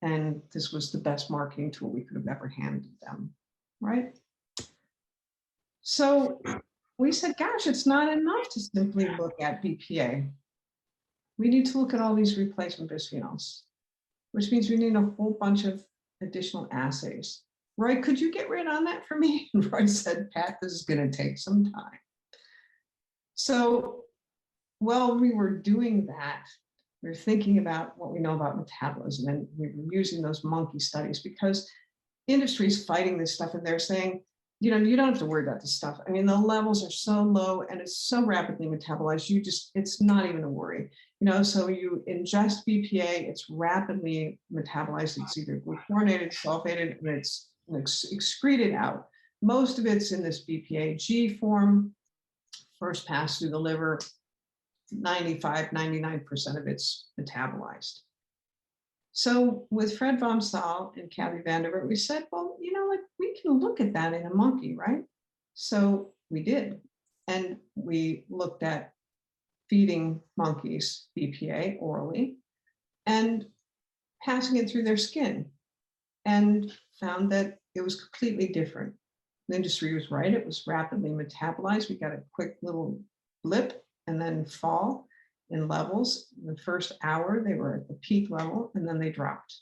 And this was the best marketing tool we could have ever handed them, right? So we said, gosh, it's not enough to simply look at BPA. We need to look at all these replacement bisphenols, which means we need a whole bunch of additional assays. Roy, could you get right on that for me? And Roy said, Pat, this is going to take some time. So while we were doing that, we were thinking about what we know about metabolism, and we were using those monkey studies, because industry is fighting this stuff, and they're saying, you know, you don't have to worry about this stuff. I mean, the levels are so low and it's so rapidly metabolized, it's not even a worry. You know, so you ingest BPA, it's rapidly metabolized. It's either glucurinated, sulfated, and it's excreted out. Most of it's in this BPA-G form, first pass through the liver, 95, 99% of it's metabolized. So with Fred von Saal and Cathy Vanderbilt, we said, well, you know what, we can look at that in a monkey, right? So we did. And we looked at feeding monkeys BPA orally and passing it through their skin, and found that it was completely different. The industry was right. It was rapidly metabolized. We got a quick little blip and then fall in levels. In the first hour, they were at the peak level, and then they dropped.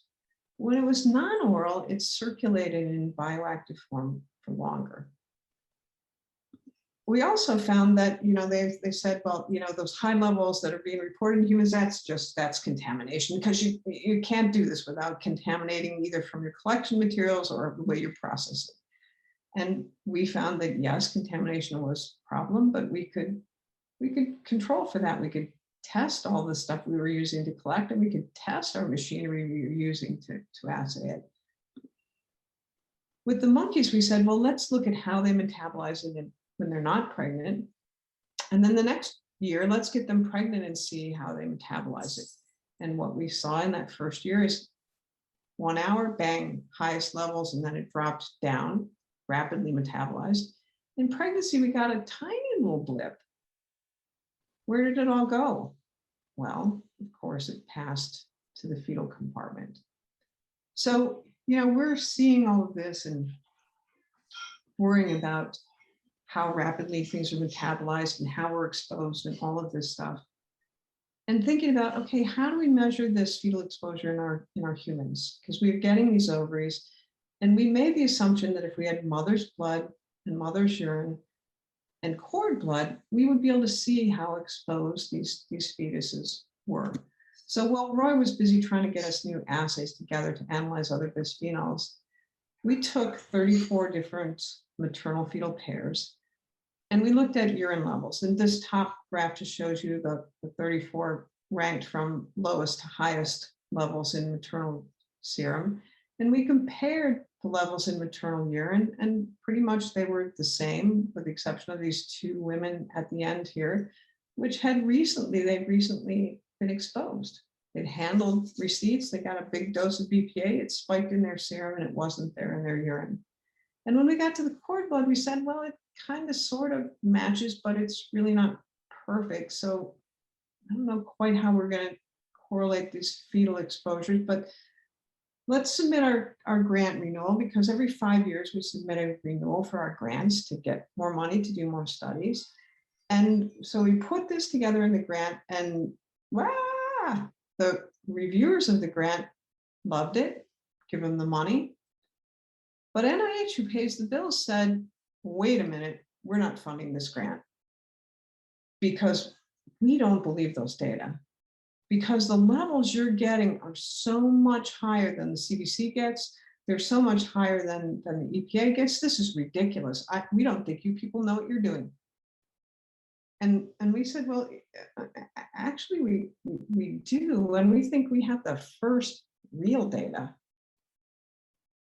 When it was non-oral, it circulated in bioactive form for longer. We also found that, you know, they said, well, you know, those high levels that are being reported in humans, that's contamination, because you can't do this without contaminating either from your collection materials or the way you process it. And we found that, yes, contamination was a problem, but we could control for that. We could test all the stuff we were using to collect, and we could test our machinery we were using to assay it. With the monkeys, we said, well, let's look at how they metabolize it when they're not pregnant. And then the next year, let's get them pregnant and see how they metabolize it. And what we saw in that first year is 1 hour, bang, highest levels, and then it dropped down, rapidly metabolized. In pregnancy, we got a tiny little blip. Where did it all go? Well, of course, it passed to the fetal compartment. So, you know, we're seeing all of this and worrying about how rapidly things are metabolized and how we're exposed and all of this stuff. And thinking about, okay, how do we measure this fetal exposure in our humans? Because we're getting these ovaries, and we made the assumption that if we had mother's blood and mother's urine and cord blood, we would be able to see how exposed these fetuses were. So while Roy was busy trying to get us new assays together to analyze other bisphenols, we took 34 different maternal fetal pairs and we looked at urine levels. And this top graph just shows you the 34 ranked from lowest to highest levels in maternal serum. And we compared the levels in maternal urine, and pretty much they were the same, with the exception of these two women at the end here, which they've recently been exposed. They'd handled receipts, they got a big dose of BPA, it spiked in their serum and it wasn't there in their urine. And when we got to the cord blood, we said, well, it kind of sort of matches, but it's really not perfect. So I don't know quite how we're going to correlate these fetal exposures, but let's submit our grant renewal, because every 5 years we submit a renewal for our grants to get more money to do more studies. And so we put this together in the grant, and the reviewers of the grant loved it, give them the money. But NIH, who pays the bills, said, wait a minute, we're not funding this grant because we don't believe those data. Because the levels you're getting are so much higher than the CDC gets. They're so much higher than the EPA gets. This is ridiculous. We don't think you people know what you're doing. And we said, well, actually we do. And we think we have the first real data,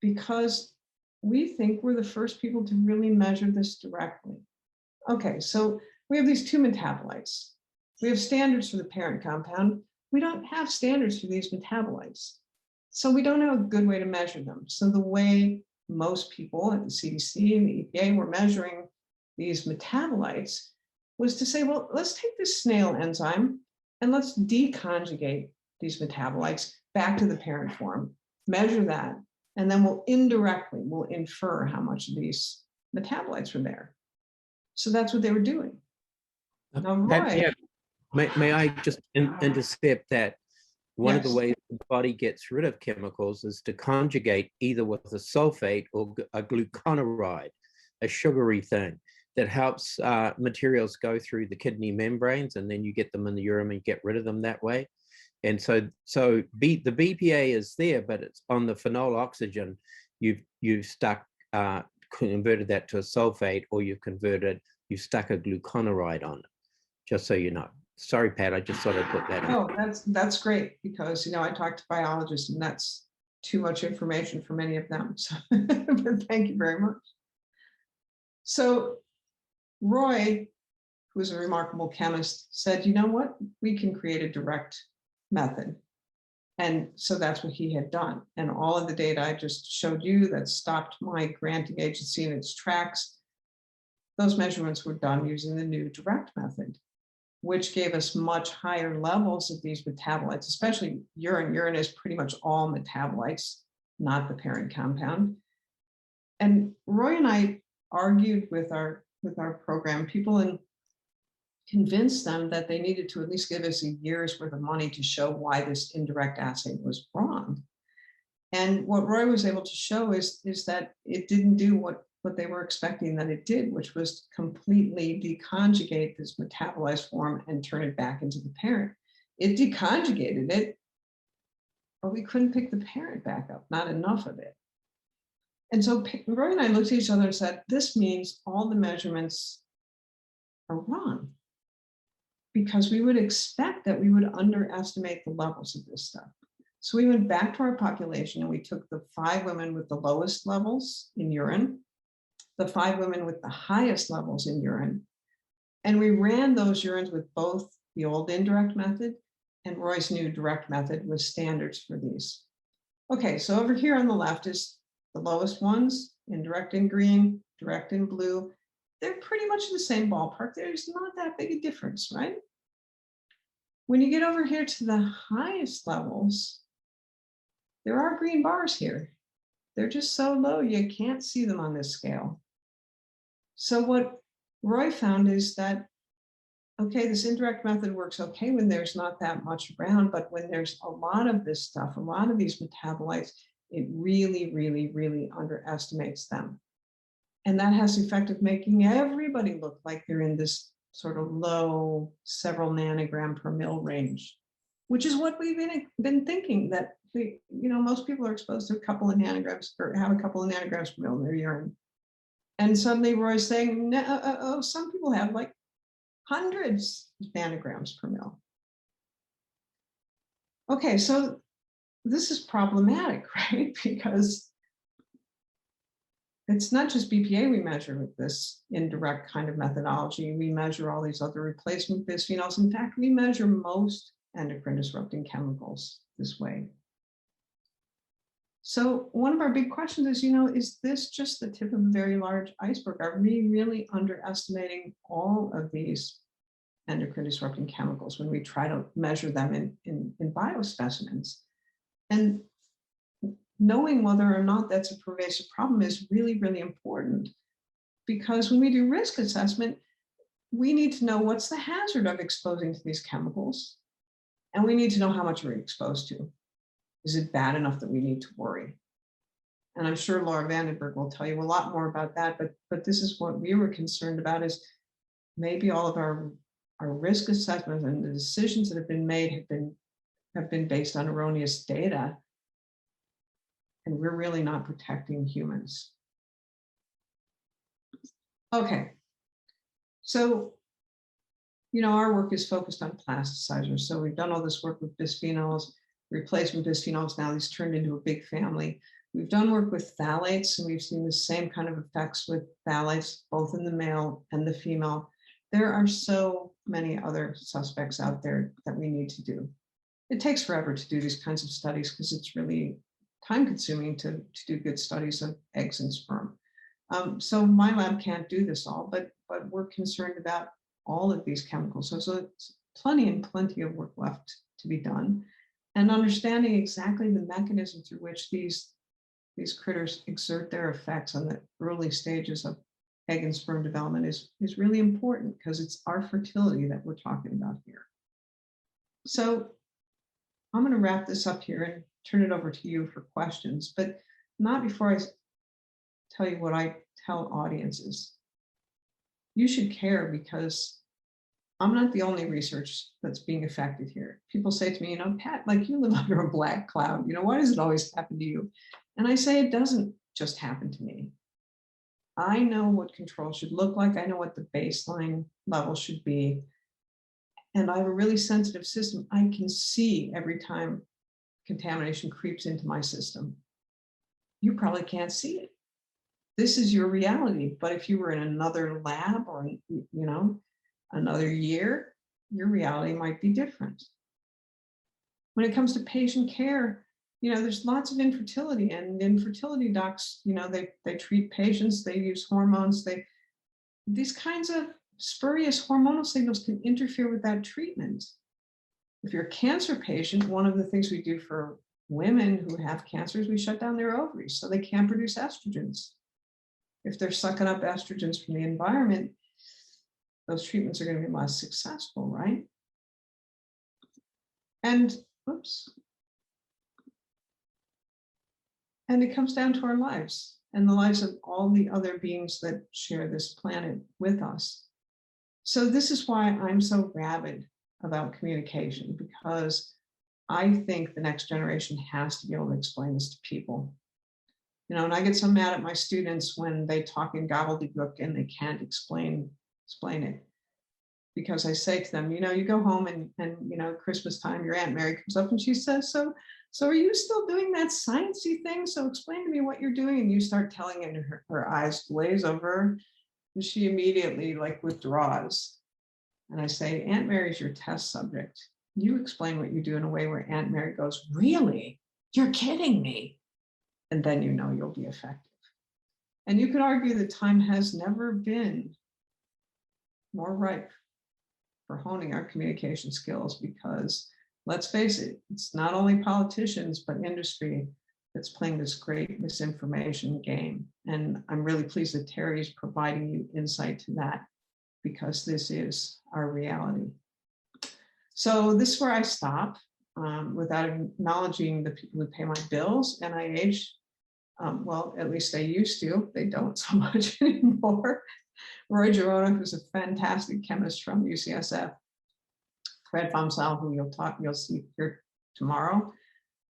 because we think we're the first people to really measure this directly. Okay, so we have these two metabolites. We have standards for the parent compound. We don't have standards for these metabolites. So we don't have a good way to measure them. So the way most people at the CDC and the EPA were measuring these metabolites was to say, well, let's take this snail enzyme and let's deconjugate these metabolites back to the parent form, measure that, and then we'll infer how much of these metabolites were there. So that's what they were doing. Now, Roy, May I just intercept that one of the ways the body gets rid of chemicals is to conjugate either with a sulfate or a gluconoride, a sugary thing that helps materials go through the kidney membranes, and then you get them in the urine and get rid of them that way. And so the BPA is there, but it's on the phenol oxygen. You've converted that to a sulfate, or you've stuck a gluconoride on it, just so you know. Sorry, Pat, I just thought I'd put that in. Oh, that's great, because I talked to biologists and that's too much information for many of them. So but thank you very much. So Roy, who's a remarkable chemist, said, you know what, we can create a direct method. And so that's what he had done. And all of the data I just showed you that stopped my granting agency in its tracks, those measurements were done using the new direct method, which gave us much higher levels of these metabolites, especially urine. Urine is pretty much all metabolites, not the parent compound. And Roy and I argued with our program people and convinced them that they needed to at least give us a year's worth of money to show why this indirect assay was wrong. And what Roy was able to show is that it didn't do what they were expecting that it did, which was completely deconjugate this metabolized form and turn it back into the parent. It deconjugated it, but we couldn't pick the parent back up, not enough of it. And so Roy and I looked at each other and said, this means all the measurements are wrong, because we would expect that we would underestimate the levels of this stuff. So we went back to our population and we took the 5 women with the lowest levels in urine, the 5 women with the highest levels in urine, and we ran those urines with both the old indirect method and Roy's new direct method with standards for these. Okay, so over here on the left is the lowest ones, indirect in green, direct in blue. They're pretty much in the same ballpark. There's not that big a difference, right? When you get over here to the highest levels, there are green bars here. They're just so low, you can't see them on this scale. So what Roy found is that, okay, this indirect method works okay when there's not that much around, but when there's a lot of this stuff, a lot of these metabolites, it really, really, really underestimates them. And that has the effect of making everybody look like they're in this sort of low several nanogram per mil range, which is what we've been thinking, that most people are exposed to a couple of nanograms or have a couple of nanograms per mil in their urine. And suddenly Roy's saying, no, some people have like hundreds of nanograms per mil. Okay, so this is problematic, right? Because it's not just BPA we measure with this indirect kind of methodology. We measure all these other replacement bisphenols. In fact, we measure most endocrine disrupting chemicals this way. So one of our big questions is, is this just the tip of a very large iceberg? Are we really underestimating all of these endocrine disrupting chemicals when we try to measure them in biospecimens? And knowing whether or not that's a pervasive problem is really, really important, because when we do risk assessment, we need to know what's the hazard of exposing to these chemicals, and we need to know how much we're exposed to. Is it bad enough that we need to worry? And I'm sure Laura Vanderbilt will tell you a lot more about that, but this is what we were concerned about, is maybe all of our risk assessments and the decisions that have been made have been based on erroneous data, and we're really not protecting humans. Okay, so our work is focused on plasticizers. So we've done all this work with bisphenols, replacement bisphenols. Now these turned into a big family. We've done work with phthalates, and we've seen the same kind of effects with phthalates, both in the male and the female. There are so many other suspects out there that we need to do. It takes forever to do these kinds of studies because it's really time consuming to do good studies of eggs and sperm. So my lab can't do this all, but we're concerned about all of these chemicals. So it's plenty of work left to be done. And understanding exactly the mechanism through which these critters exert their effects on the early stages of egg and sperm development is really important, because it's our fertility that we're talking about here. So I'm going to wrap this up here and turn it over to you for questions, but not before I tell you what I tell audiences. You should care, because I'm not the only research that's being affected here. People say to me, Pat, like, you live under a black cloud. Why does it always happen to you? And I say, it doesn't just happen to me. I know what control should look like. I know what the baseline level should be. And I have a really sensitive system. I can see every time contamination creeps into my system. You probably can't see it. This is your reality. But if you were in another lab or, another year, your reality might be different. When it comes to patient care, there's lots of infertility, and infertility docs, they treat patients, they use hormones, these kinds of spurious hormonal signals can interfere with that treatment. If you're a cancer patient, one of the things we do for women who have cancer is we shut down their ovaries so they can't produce estrogens. If they're sucking up estrogens from the environment, those treatments are going to be less successful, right? And, and it comes down to our lives and the lives of all the other beings that share this planet with us. So this is why I'm so rabid about communication, because I think the next generation has to be able to explain this to people. And I get so mad at my students when they talk in gobbledygook and they can't explain it. Because I say to them, you go home and Christmas time, your Aunt Mary comes up and she says, so are you still doing that sciencey thing? So explain to me what you're doing. And you start telling it, and her eyes glaze over, and she immediately withdraws. And I say, Aunt Mary's your test subject. You explain what you do in a way where Aunt Mary goes, really? You're kidding me. And then you'll be effective. And you could argue that time has never been more ripe for honing our communication skills, because let's face it, it's not only politicians, but industry that's playing this great misinformation game. And I'm really pleased that Terry is providing you insight to that, because this is our reality. So this is where I stop, without acknowledging the people who pay my bills. NIH, well, at least they used to. They don't so much anymore. Roy Girona, who's a fantastic chemist from UCSF. Fred von Sal, who you'll see here tomorrow,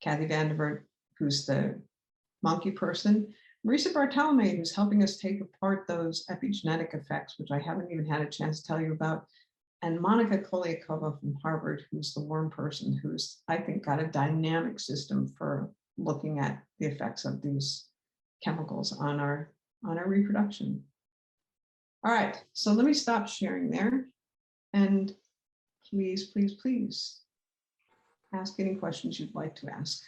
Cathy Vanderbilt, who's the monkey person, Marisa Bartolome, who's helping us take apart those epigenetic effects, which I haven't even had a chance to tell you about, and Monica Kolyakova from Harvard, who's the worm person, who's, I think, got a dynamic system for looking at the effects of these chemicals on our reproduction. All right, so let me stop sharing there. And please, please, please ask any questions you'd like to ask.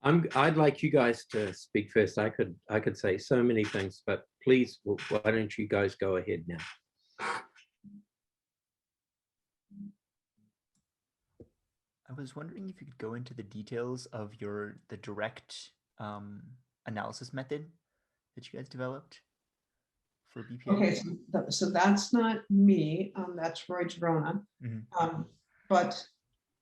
I'd like you guys to speak first. I could say so many things, but please, why don't you guys go ahead now? I was wondering if you could go into the details of the direct analysis method that you guys developed for BPA. Okay, so that's not me. That's Roy Girona. But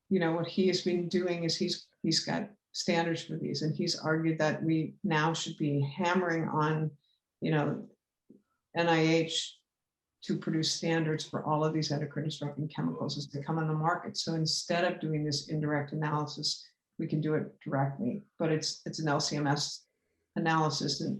you know what he has been doing is he's got standards for these, and he's argued that we now should be hammering on, you know, NIH to produce standards for all of these endocrine disrupting chemicals as they come on the market. So instead of doing this indirect analysis, we can do it directly, but it's an LCMS analysis, and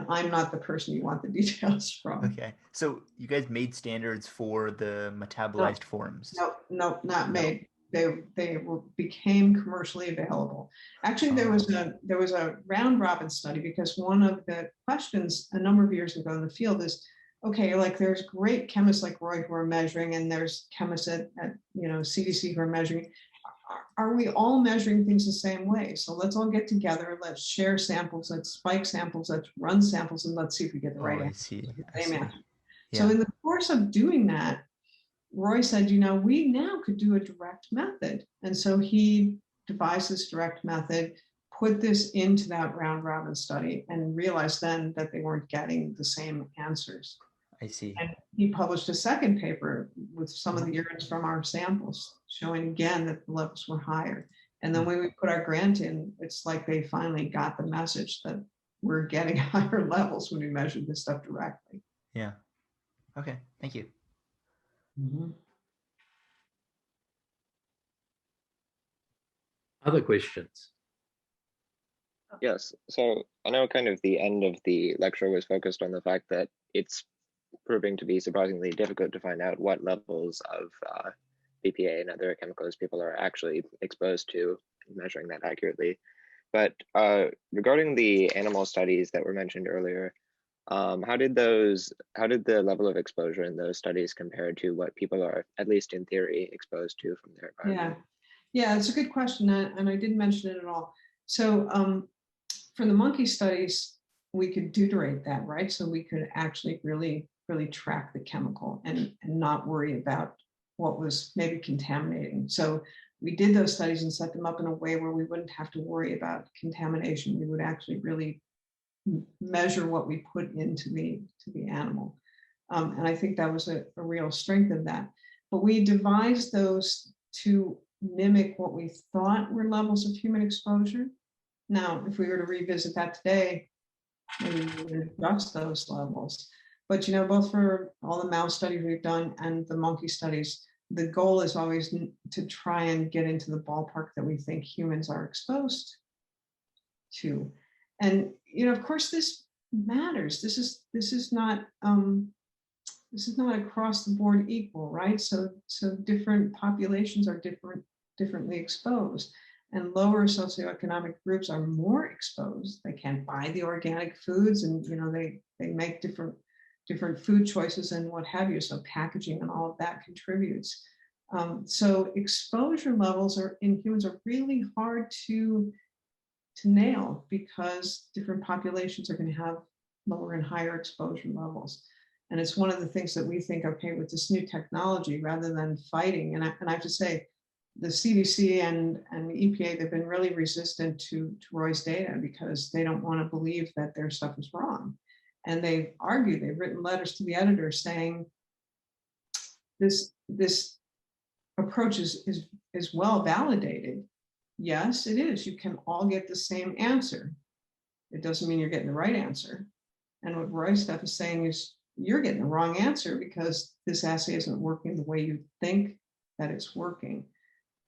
I'm not the person you want the details from. Okay, so you guys made standards for the metabolized forms? No, not made. They became commercially available. Actually, there was a round robin study, because one of the questions a number of years ago in the field is, okay, like there's great chemists like Roy who are measuring, and there's chemists at you know, CDC who are measuring. Are we all measuring things the same way? So let's all get together, let's share samples, let's spike samples, let's run samples, and let's see if we get the right answer. I see. Yeah. So in the course of doing that, Roy said, you know, we now could do a direct method. And so he devised this direct method, put this into that round robin study, and realized then that they weren't getting the same answers. I see. And he published a second paper with some of the urines from our samples, showing again that the levels were higher. And then when we put our grant in, it's like they finally got the message that we're getting higher levels when we measured this stuff directly. Yeah. Okay, thank you. Other questions? Yes, so I know kind of the end of the lecture was focused on the fact that it's proving to be surprisingly difficult to find out what levels of BPA and other chemicals people are actually exposed to, measuring that accurately. But regarding the animal studies that were mentioned earlier, how did the level of exposure in those studies compare to what people are, at least in theory, exposed to from their environment? Yeah, it's a good question, and I didn't mention it at all. So for the monkey studies, we could deuterate that, right? So we could actually really track the chemical and not worry about what was maybe contaminating. So we did those studies and set them up in a way where we wouldn't have to worry about contamination. We would actually really measure what we put into the animal. And I think that was a real strength of that. But we devised those to mimic what we thought were levels of human exposure. Now, if we were to revisit that today, maybe we would adjust those levels. But you know, both for all the mouse studies we've done and the monkey studies, the goal is always to try and get into the ballpark that we think humans are exposed to. And you know, of course, this matters. This is not across the board equal, right? So different populations are differently exposed, and lower socioeconomic groups are more exposed. They can't buy the organic foods, and you know, they make different food choices and what have you. So packaging and all of that contributes. So exposure levels in humans are really hard to nail, because different populations are going to have lower and higher exposure levels. And it's one of the things that we think, okay, with this new technology, rather than fighting, and I have to say, the CDC and the EPA, they've been really resistant to Roy's data, because they don't want to believe that their stuff is wrong. And they've written letters to the editor saying, this approach is well validated. Yes, it is. You can all get the same answer. It doesn't mean you're getting the right answer. And what Roy's stuff is saying is, you're getting the wrong answer, because this assay isn't working the way you think that it's working.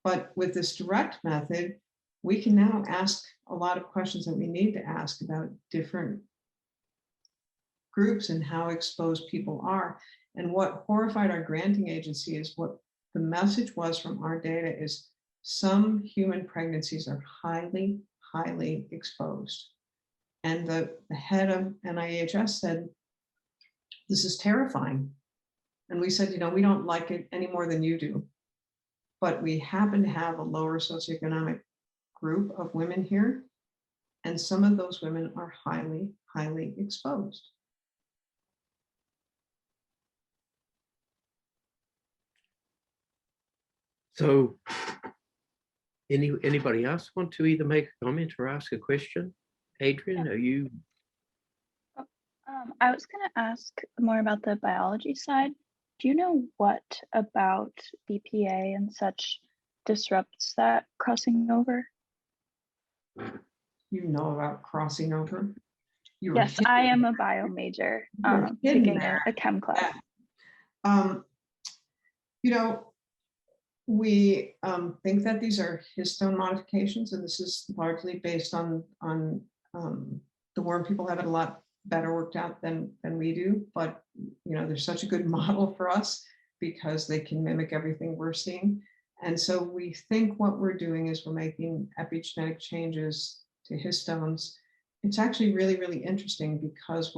But with this direct method, we can now ask a lot of questions that we need to ask about different groups and how exposed people are. And what horrified our granting agency is what the message was from our data is some human pregnancies are highly, highly exposed. And the head of NIHS said, this is terrifying. And we said, we don't like it any more than you do. But we happen to have a lower socioeconomic group of women here. And some of those women are highly, highly exposed. So anybody else want to either make a comment or ask a question? Adrian, are you? I was going to ask more about the biology side. Do you know what about BPA and such disrupts that crossing over? You know about crossing over? Yes, I am a bio major, taking a chem class. We think that these are histone modifications, and this is largely based on the worm people have it a lot better worked out than we do. But they're such a good model for us because they can mimic everything we're seeing. And so we think what we're doing is we're making epigenetic changes to histones. It's actually really, really interesting because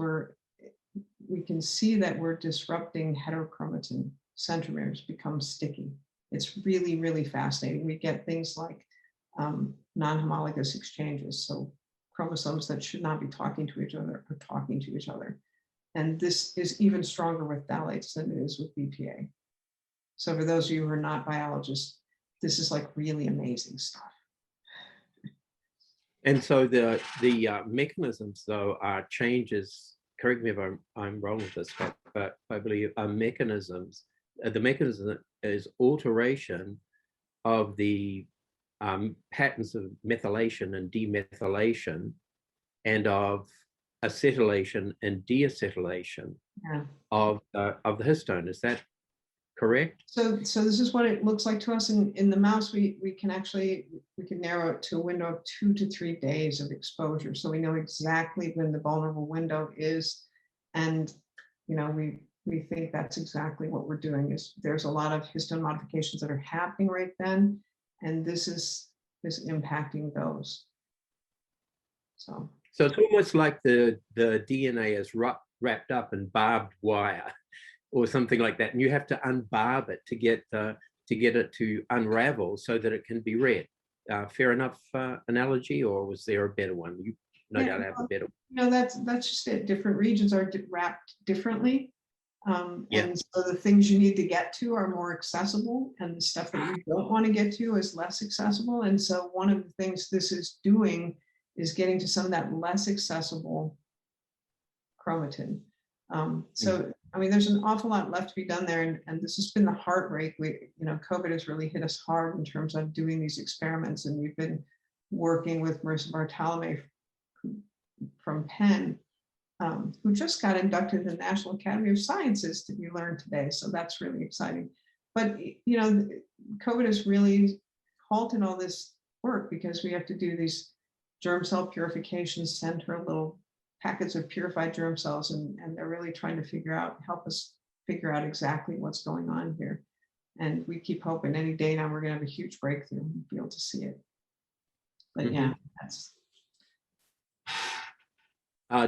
we can see that we're disrupting heterochromatin centromeres become sticky. It's really, really fascinating. We get things like non-homologous exchanges. So chromosomes that should not be talking to each other are talking to each other. And this is even stronger with phthalates than it is with BPA. So for those of you who are not biologists, this is like really amazing stuff. And so the mechanisms, though, are changes. Correct me if I'm wrong with this, but I believe are mechanisms. The mechanism is alteration of the patterns of methylation and demethylation, and of acetylation and deacetylation of the histone. Is that correct? So this is what it looks like to us in the mouse. We can narrow it to a window of 2 to 3 days of exposure. So we know exactly when the vulnerable window is, and we think that's exactly what we're doing. Is there's a lot of histone modifications that are happening right then, and this is impacting those. So it's almost like the DNA is wrapped up in barbed wire or something like that, and you have to unbarb it to get it to unravel so that it can be read. Fair enough analogy, or was there a better one? You no doubt have a better one. That's just it. Different regions are wrapped differently. And so the things you need to get to are more accessible, and the stuff that you don't want to get to is less accessible. And so one of the things this is doing is getting to some of that less accessible chromatin. There's an awful lot left to be done there, and this has been the heartbreak. COVID has really hit us hard in terms of doing these experiments, and we've been working with Marissa Bartolome from Penn, who just got inducted to the National Academy of Sciences, that you learned today. So that's really exciting. But, COVID has really halted all this work because we have to do these germ cell purifications, send her little packets of purified germ cells, and they're really trying to help us figure out exactly what's going on here. And we keep hoping any day now we're going to have a huge breakthrough and be able to see it. But yeah, that's.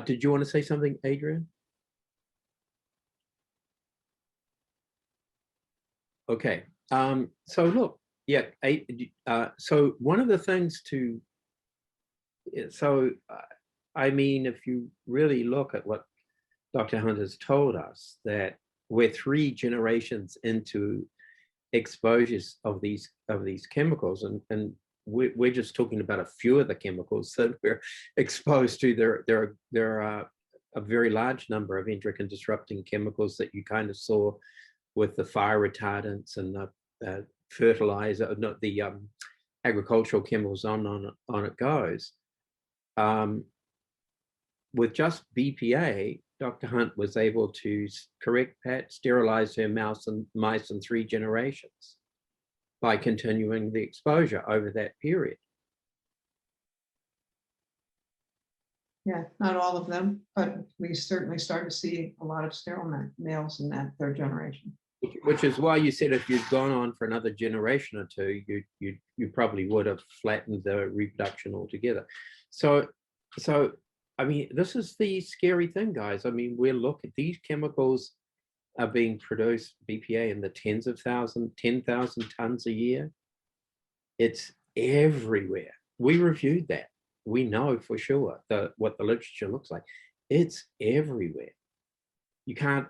Did you want to say something, Adrian? Okay. So look, so one of the things if you really look at what Dr. Hunt has told us, that we're 3 generations into exposures of these chemicals, and we're just talking about a few of the chemicals that we're exposed to. There are a very large number of endocrine disrupting chemicals that you kind of saw with the fire retardants and the fertilizer, not the agricultural chemicals. On it goes. With just BPA, Dr. Hunt was able to sterilize her mice in 3 generations. by continuing the exposure over that period. Yeah, not all of them, but we certainly start to see a lot of sterile males in that third generation. Which is why you said if you'd gone on for another generation or two, you probably would have flattened the reproduction altogether. So I mean, this is the scary thing, guys. I mean, we're looking, these chemicals are being produced, BPA, in the 10,000 tons a year. It's everywhere. We reviewed that. We know for sure what the literature looks like. It's everywhere. You know,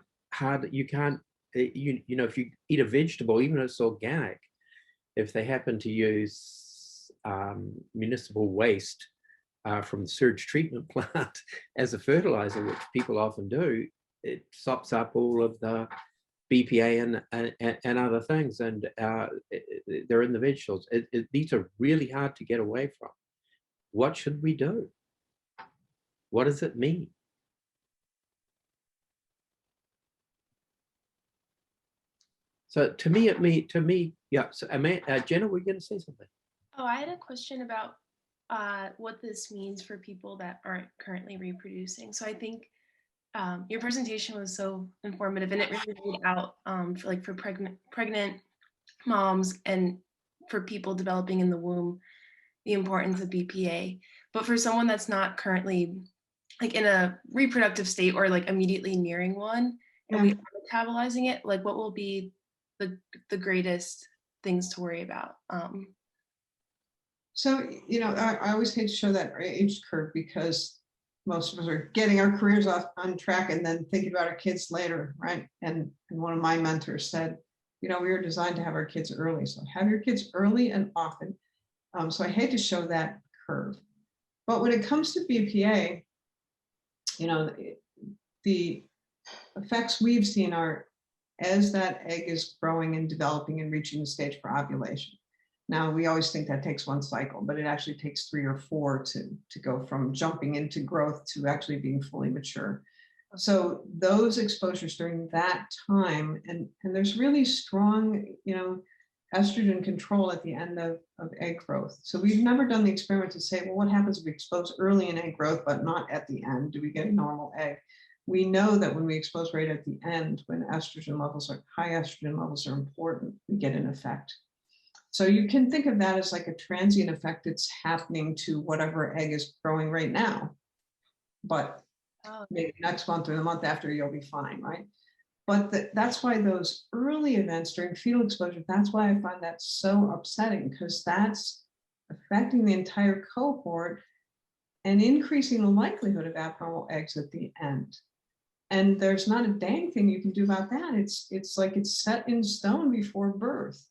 if you eat a vegetable, even if it's organic, if they happen to use municipal waste from the sewage treatment plant as a fertilizer, which people often do, it sops up all of the BPA and other things, and they're in the vegetables. These are really hard to get away from. What should we do? What does it mean? So to me, yeah. So Jenna, were you going to say something? Oh, I had a question about what this means for people that aren't currently reproducing. So I think your presentation was so informative, and it really laid out for pregnant moms and for people developing in the womb, the importance of BPA. But for someone that's not currently like in a reproductive state or like immediately nearing one, and we are metabolizing it, like what will be the greatest things to worry about? So, you know, I always hate to show that age curve because most of us are getting our careers on track and then thinking about our kids later, right? And one of my mentors said, you know, we were designed to have our kids early. So have your kids early and often. So I hate to show that curve. But when it comes to BPA, you know, the effects we've seen are as that egg is growing and developing and reaching the stage for ovulation. Now, we always think that takes one cycle, but it actually takes 3 or 4 to go from jumping into growth to actually being fully mature. So those exposures during that time, and there's really strong, you know, estrogen control at the end of egg growth. So we've never done the experiment to say, well, what happens if we expose early in egg growth, but not at the end? Do we get a normal egg? We know that when we expose right at the end, when estrogen levels are high, estrogen levels are important, we get an effect. So you can think of that as like a transient effect that's happening to whatever egg is growing right now. But maybe next month or the month after, you'll be fine, right? But that's why those early events during fetal exposure, that's why I find that so upsetting, because that's affecting the entire cohort and increasing the likelihood of abnormal eggs at the end. And there's not a dang thing you can do about that. It's like it's set in stone before birth.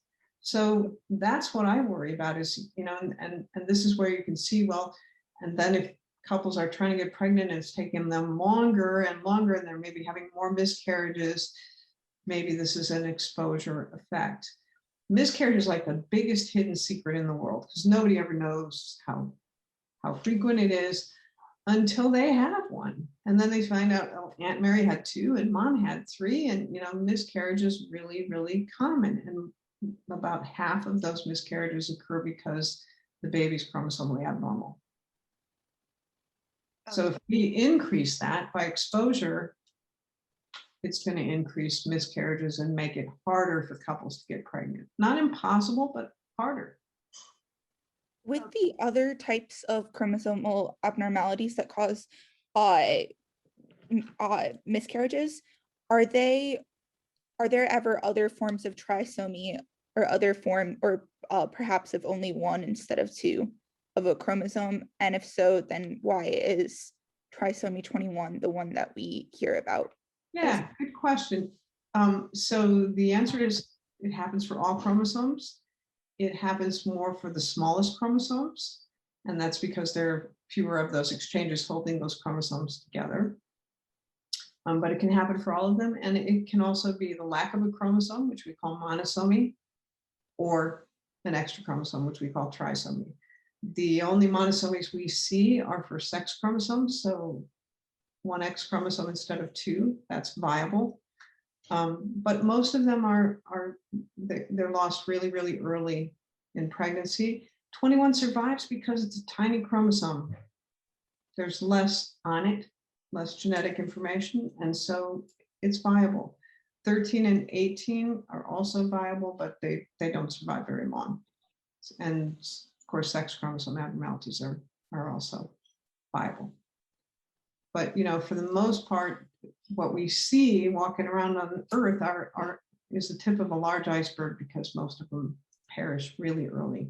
So that's what I worry about is, you know, and this is where you can see, well, and then if couples are trying to get pregnant and it's taking them longer and longer, and they're maybe having more miscarriages, maybe this is an exposure effect. Miscarriage is like the biggest hidden secret in the world because nobody ever knows how frequent it is until they have one. And then they find out, oh, Aunt Mary had 2 and Mom had 3, and, you know, miscarriage is really, really common. And about half of those miscarriages occur because the baby's chromosomally abnormal. So if we increase that by exposure, it's going to increase miscarriages and make it harder for couples to get pregnant. Not impossible, but harder. With the other types of chromosomal abnormalities that cause miscarriages, are there ever other forms of trisomy or other form, or perhaps of only one instead of 2 of a chromosome? And if so, then why is trisomy 21 the one that we hear about? Yeah, good question. So the answer is it happens for all chromosomes. It happens more for the smallest chromosomes, and that's because there are fewer of those exchanges holding those chromosomes together. But it can happen for all of them, and it can also be the lack of a chromosome, which we call monosomy, or an extra chromosome, which we call trisomy. The only monosomies we see are for sex chromosomes, so 1 X chromosome instead of 2, that's viable. But most of them they're lost really, really early in pregnancy. 21 survives because it's a tiny chromosome. There's less on it, less genetic information, and so it's viable. 13 and 18 are also viable, but they don't survive very long. And of course, sex chromosome abnormalities are also viable. But for the most part, what we see walking around on Earth is the tip of a large iceberg, because most of them perish really early.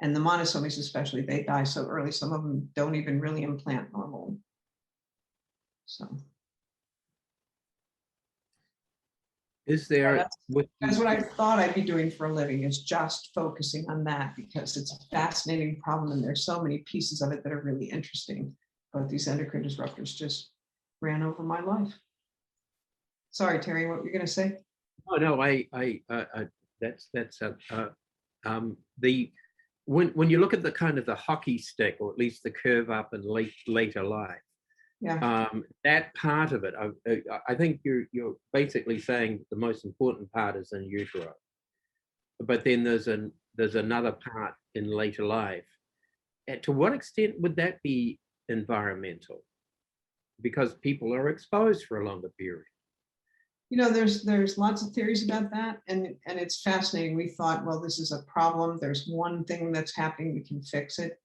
And the monosomies especially, they die so early, some of them don't even really implant normally. So. Is there, That's what I thought I'd be doing for a living, is just focusing on that, because it's a fascinating problem and there's so many pieces of it that are really interesting. But these endocrine disruptors just ran over my life. Sorry, Terry, what were you going to say? Oh no, when you look at the kind of the hockey stick, or at least the curve up in later life, Yeah. that part of it, I think you're basically saying the most important part is in utero, but then there's another part in later life. And to what extent would that be environmental? Because people are exposed for a longer period. There's lots of theories about that, and it's fascinating. We thought, well, this is a problem. There's one thing that's happening, we can fix it.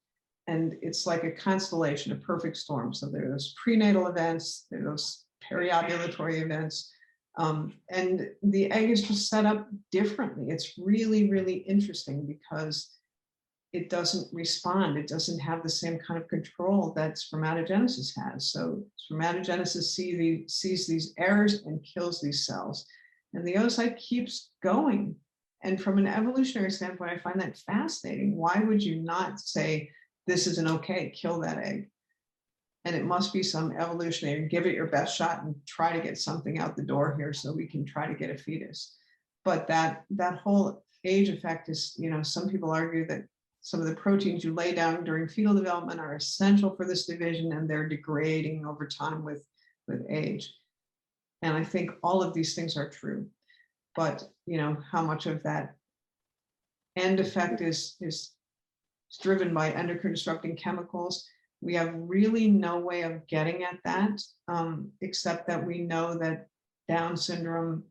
And it's like a constellation, a perfect storm. So there are those prenatal events, there are those periovulatory events, and the egg is just set up differently. It's really, really interesting because it doesn't respond. It doesn't have the same kind of control that spermatogenesis has. So spermatogenesis sees these errors and kills these cells. And the oocyte keeps going. And from an evolutionary standpoint, I find that fascinating. Why would you not say, this isn't okay, kill that egg? And it must be some evolutionary, give it your best shot and try to get something out the door here so we can try to get a fetus. But that whole age effect is, some people argue that some of the proteins you lay down during fetal development are essential for this division, and they're degrading over time with age. And I think all of these things are true. But, how much of that end effect is driven by endocrine disrupting chemicals, we have really no way of getting at that, except that we know that Down syndrome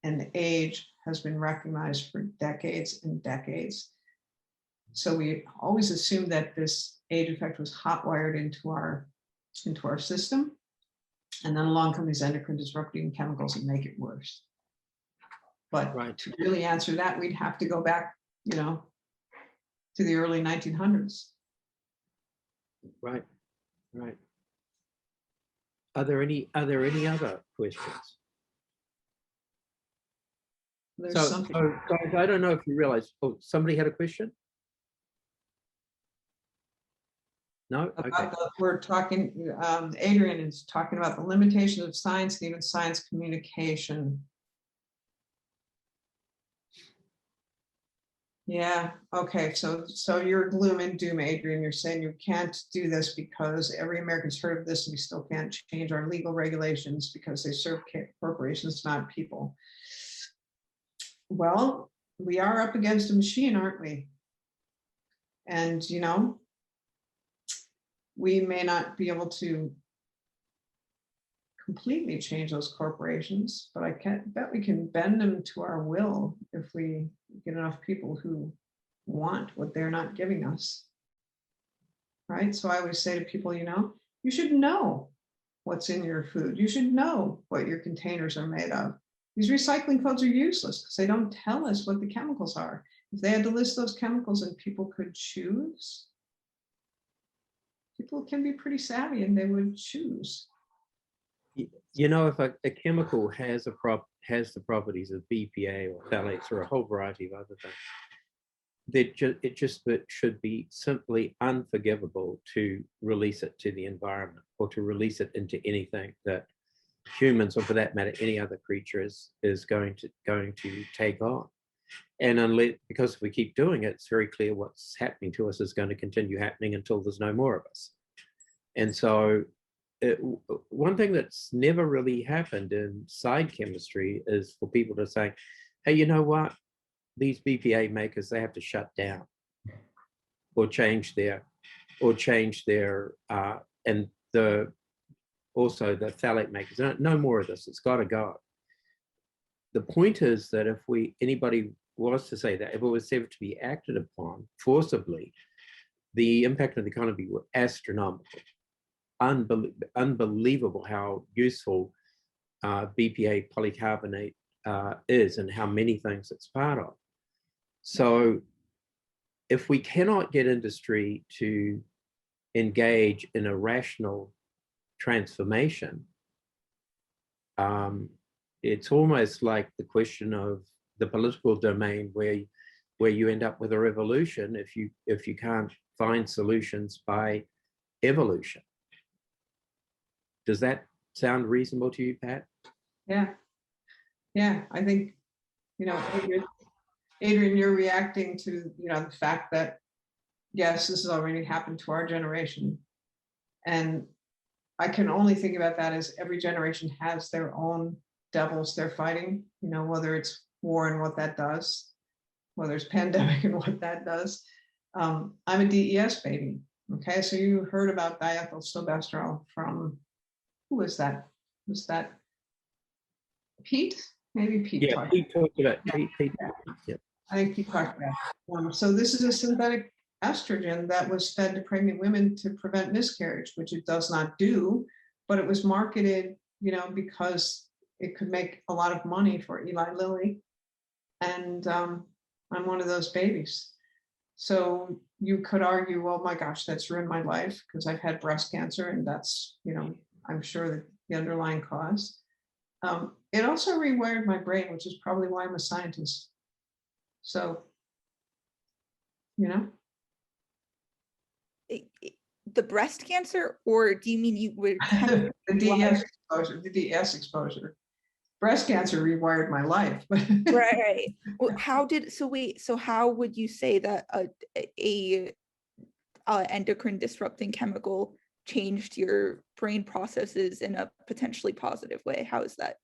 and age has been recognized for decades and decades. So we always assumed that this age effect was hot-wired into our system, and then along come these endocrine disrupting chemicals and make it worse. But to really answer that, we'd have to go back, to the early 1900s. Right. Are there any other questions? There's something. Guys, I don't know if you realize. Oh, somebody had a question? No? Okay. We're talking, Adrian is talking about the limitations of science and even science communication. Yeah, okay, so you're gloom and doom, Adrian. You're saying you can't do this because every American's heard of this and we still can't change our legal regulations because they serve corporations, not people. Well, we are up against a machine, aren't we? And, we may not be able to completely change those corporations, but I bet we can bend them to our will if we get enough people who want what they're not giving us. Right? So I always say to people, you should know what's in your food. You should know what your containers are made of. These recycling codes are useless because they don't tell us what the chemicals are. If they had to list those chemicals and people could choose, people can be pretty savvy and they would choose. If a chemical has the properties of BPA or phthalates or a whole variety of other things, it should be simply unforgivable to release it to the environment or to release it into anything that humans, or for that matter, any other creature is going to take on. And because if we keep doing it, it's very clear what's happening to us is going to continue happening until there's no more of us. And so one thing that's never really happened in side chemistry is for people to say, hey, you know what? These BPA makers, they have to shut down or change their, and also the phthalate makers. No more of this, it's gotta go. The point is that if anybody was to say that, if it was ever to be acted upon forcibly, the impact on the economy were astronomical. Unbelievable how useful BPA polycarbonate is and how many things it's part of. So if we cannot get industry to engage in a rational transformation, it's almost like the question of the political domain where you end up with a revolution if you can't find solutions by evolution. Does that sound reasonable to you, Pat? Yeah, I think, Adrian, you're reacting to, the fact that, yes, this has already happened to our generation. And I can only think about that as every generation has their own devils they're fighting, whether it's war and what that does, whether it's pandemic and what that does. I'm a DES baby. Okay, so you heard about diethylstilbestrol from, who was that? Was that Pete? Maybe Pete. Yeah, Pete talked about Pete. Yeah. I think Pete talked about. So this is a synthetic estrogen that was fed to pregnant women to prevent miscarriage, which it does not do, but it was marketed, because it could make a lot of money for Eli Lilly. And I'm one of those babies. So you could argue, well, my gosh, that's ruined my life because I've had breast cancer, and that's, I'm sure the underlying cause. It also rewired my brain, which is probably why I'm a scientist. So, The breast cancer, or do you mean you were the DS exposure? Breast cancer rewired my life. right? Well, how would you say that a endocrine disrupting chemical changed your brain processes in a potentially positive way? How is that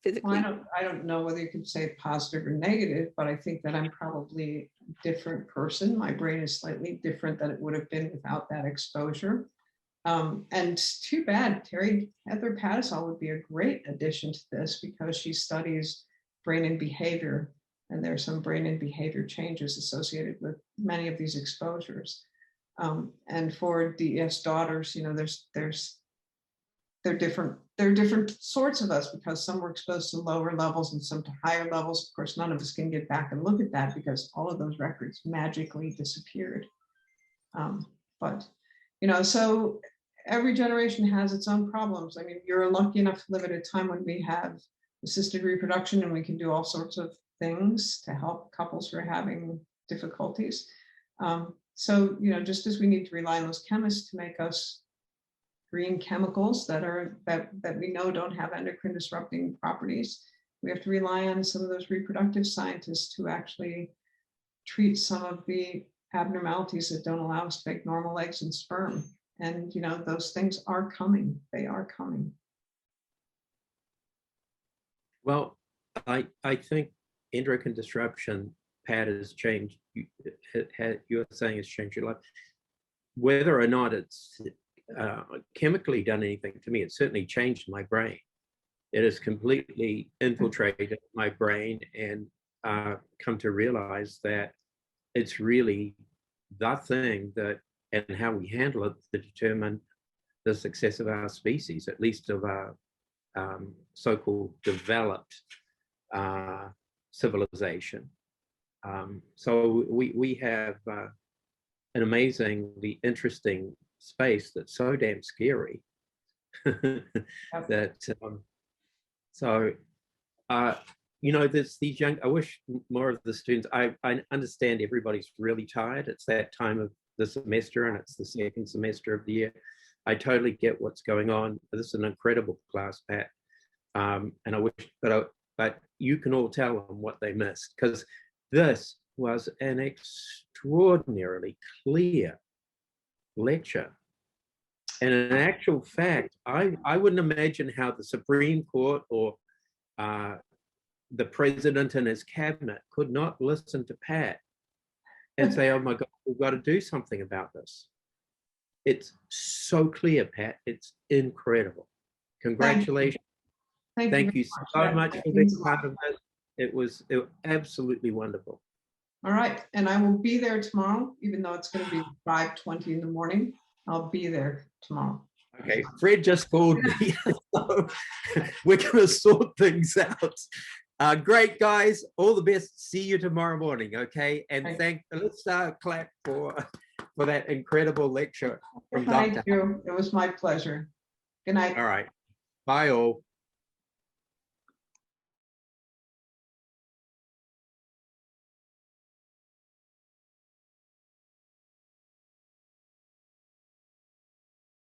physically? Well, I don't know whether you can say positive or negative, but I think that I'm probably a different person. My brain is slightly different than it would have been without that exposure. And too bad, Heather Patisol would be a great addition to this because she studies brain and behavior, and there's some brain and behavior changes associated with many of these exposures. And for DES daughters, they're different sorts of us because some were exposed to lower levels and some to higher levels. Of course, none of us can get back and look at that because all of those records magically disappeared. But so every generation has its own problems. I mean, you're lucky enough to live at a time when we have assisted reproduction and we can do all sorts of things to help couples who are having difficulties. So, just as we need to rely on those chemists to make us green chemicals that we know don't have endocrine disrupting properties, we have to rely on some of those reproductive scientists to actually treat some of the abnormalities that don't allow us to make normal eggs and sperm. And those things are coming. They are coming. Well, I think endocrine disruption, Pat, has changed. You're saying it's changed your life. Whether or not it's chemically done anything to me, it's certainly changed my brain. It has completely infiltrated my brain, and come to realize that it's really the thing that, and how we handle it, to determine the success of our species, at least of our so-called developed civilization. So we have an amazingly interesting space that's so damn scary that there's these young, I wish more of the students, I understand everybody's really tired. It's that time of the semester and it's the second semester of the year. I totally get what's going on. This is an incredible class, Pat. And I wish, but you can all tell them what they missed, because this was an extraordinarily clear lecture. And in actual fact, I wouldn't imagine how the Supreme Court or the president and his cabinet could not listen to Pat and say, oh my God, we've got to do something about this. It's so clear, Pat. It's incredible. Congratulations. Thank you so much for being part of this. It was absolutely wonderful. All right, and I will be there tomorrow, even though it's going to be 5:20 in the morning. I'll be there tomorrow. Okay, Fred just called me. So we're going to sort things out. Great, guys. All the best. See you tomorrow morning, okay? And let's clap for that incredible lecture from Dr. Thank you. It was my pleasure. Good night. All right. Bye, all.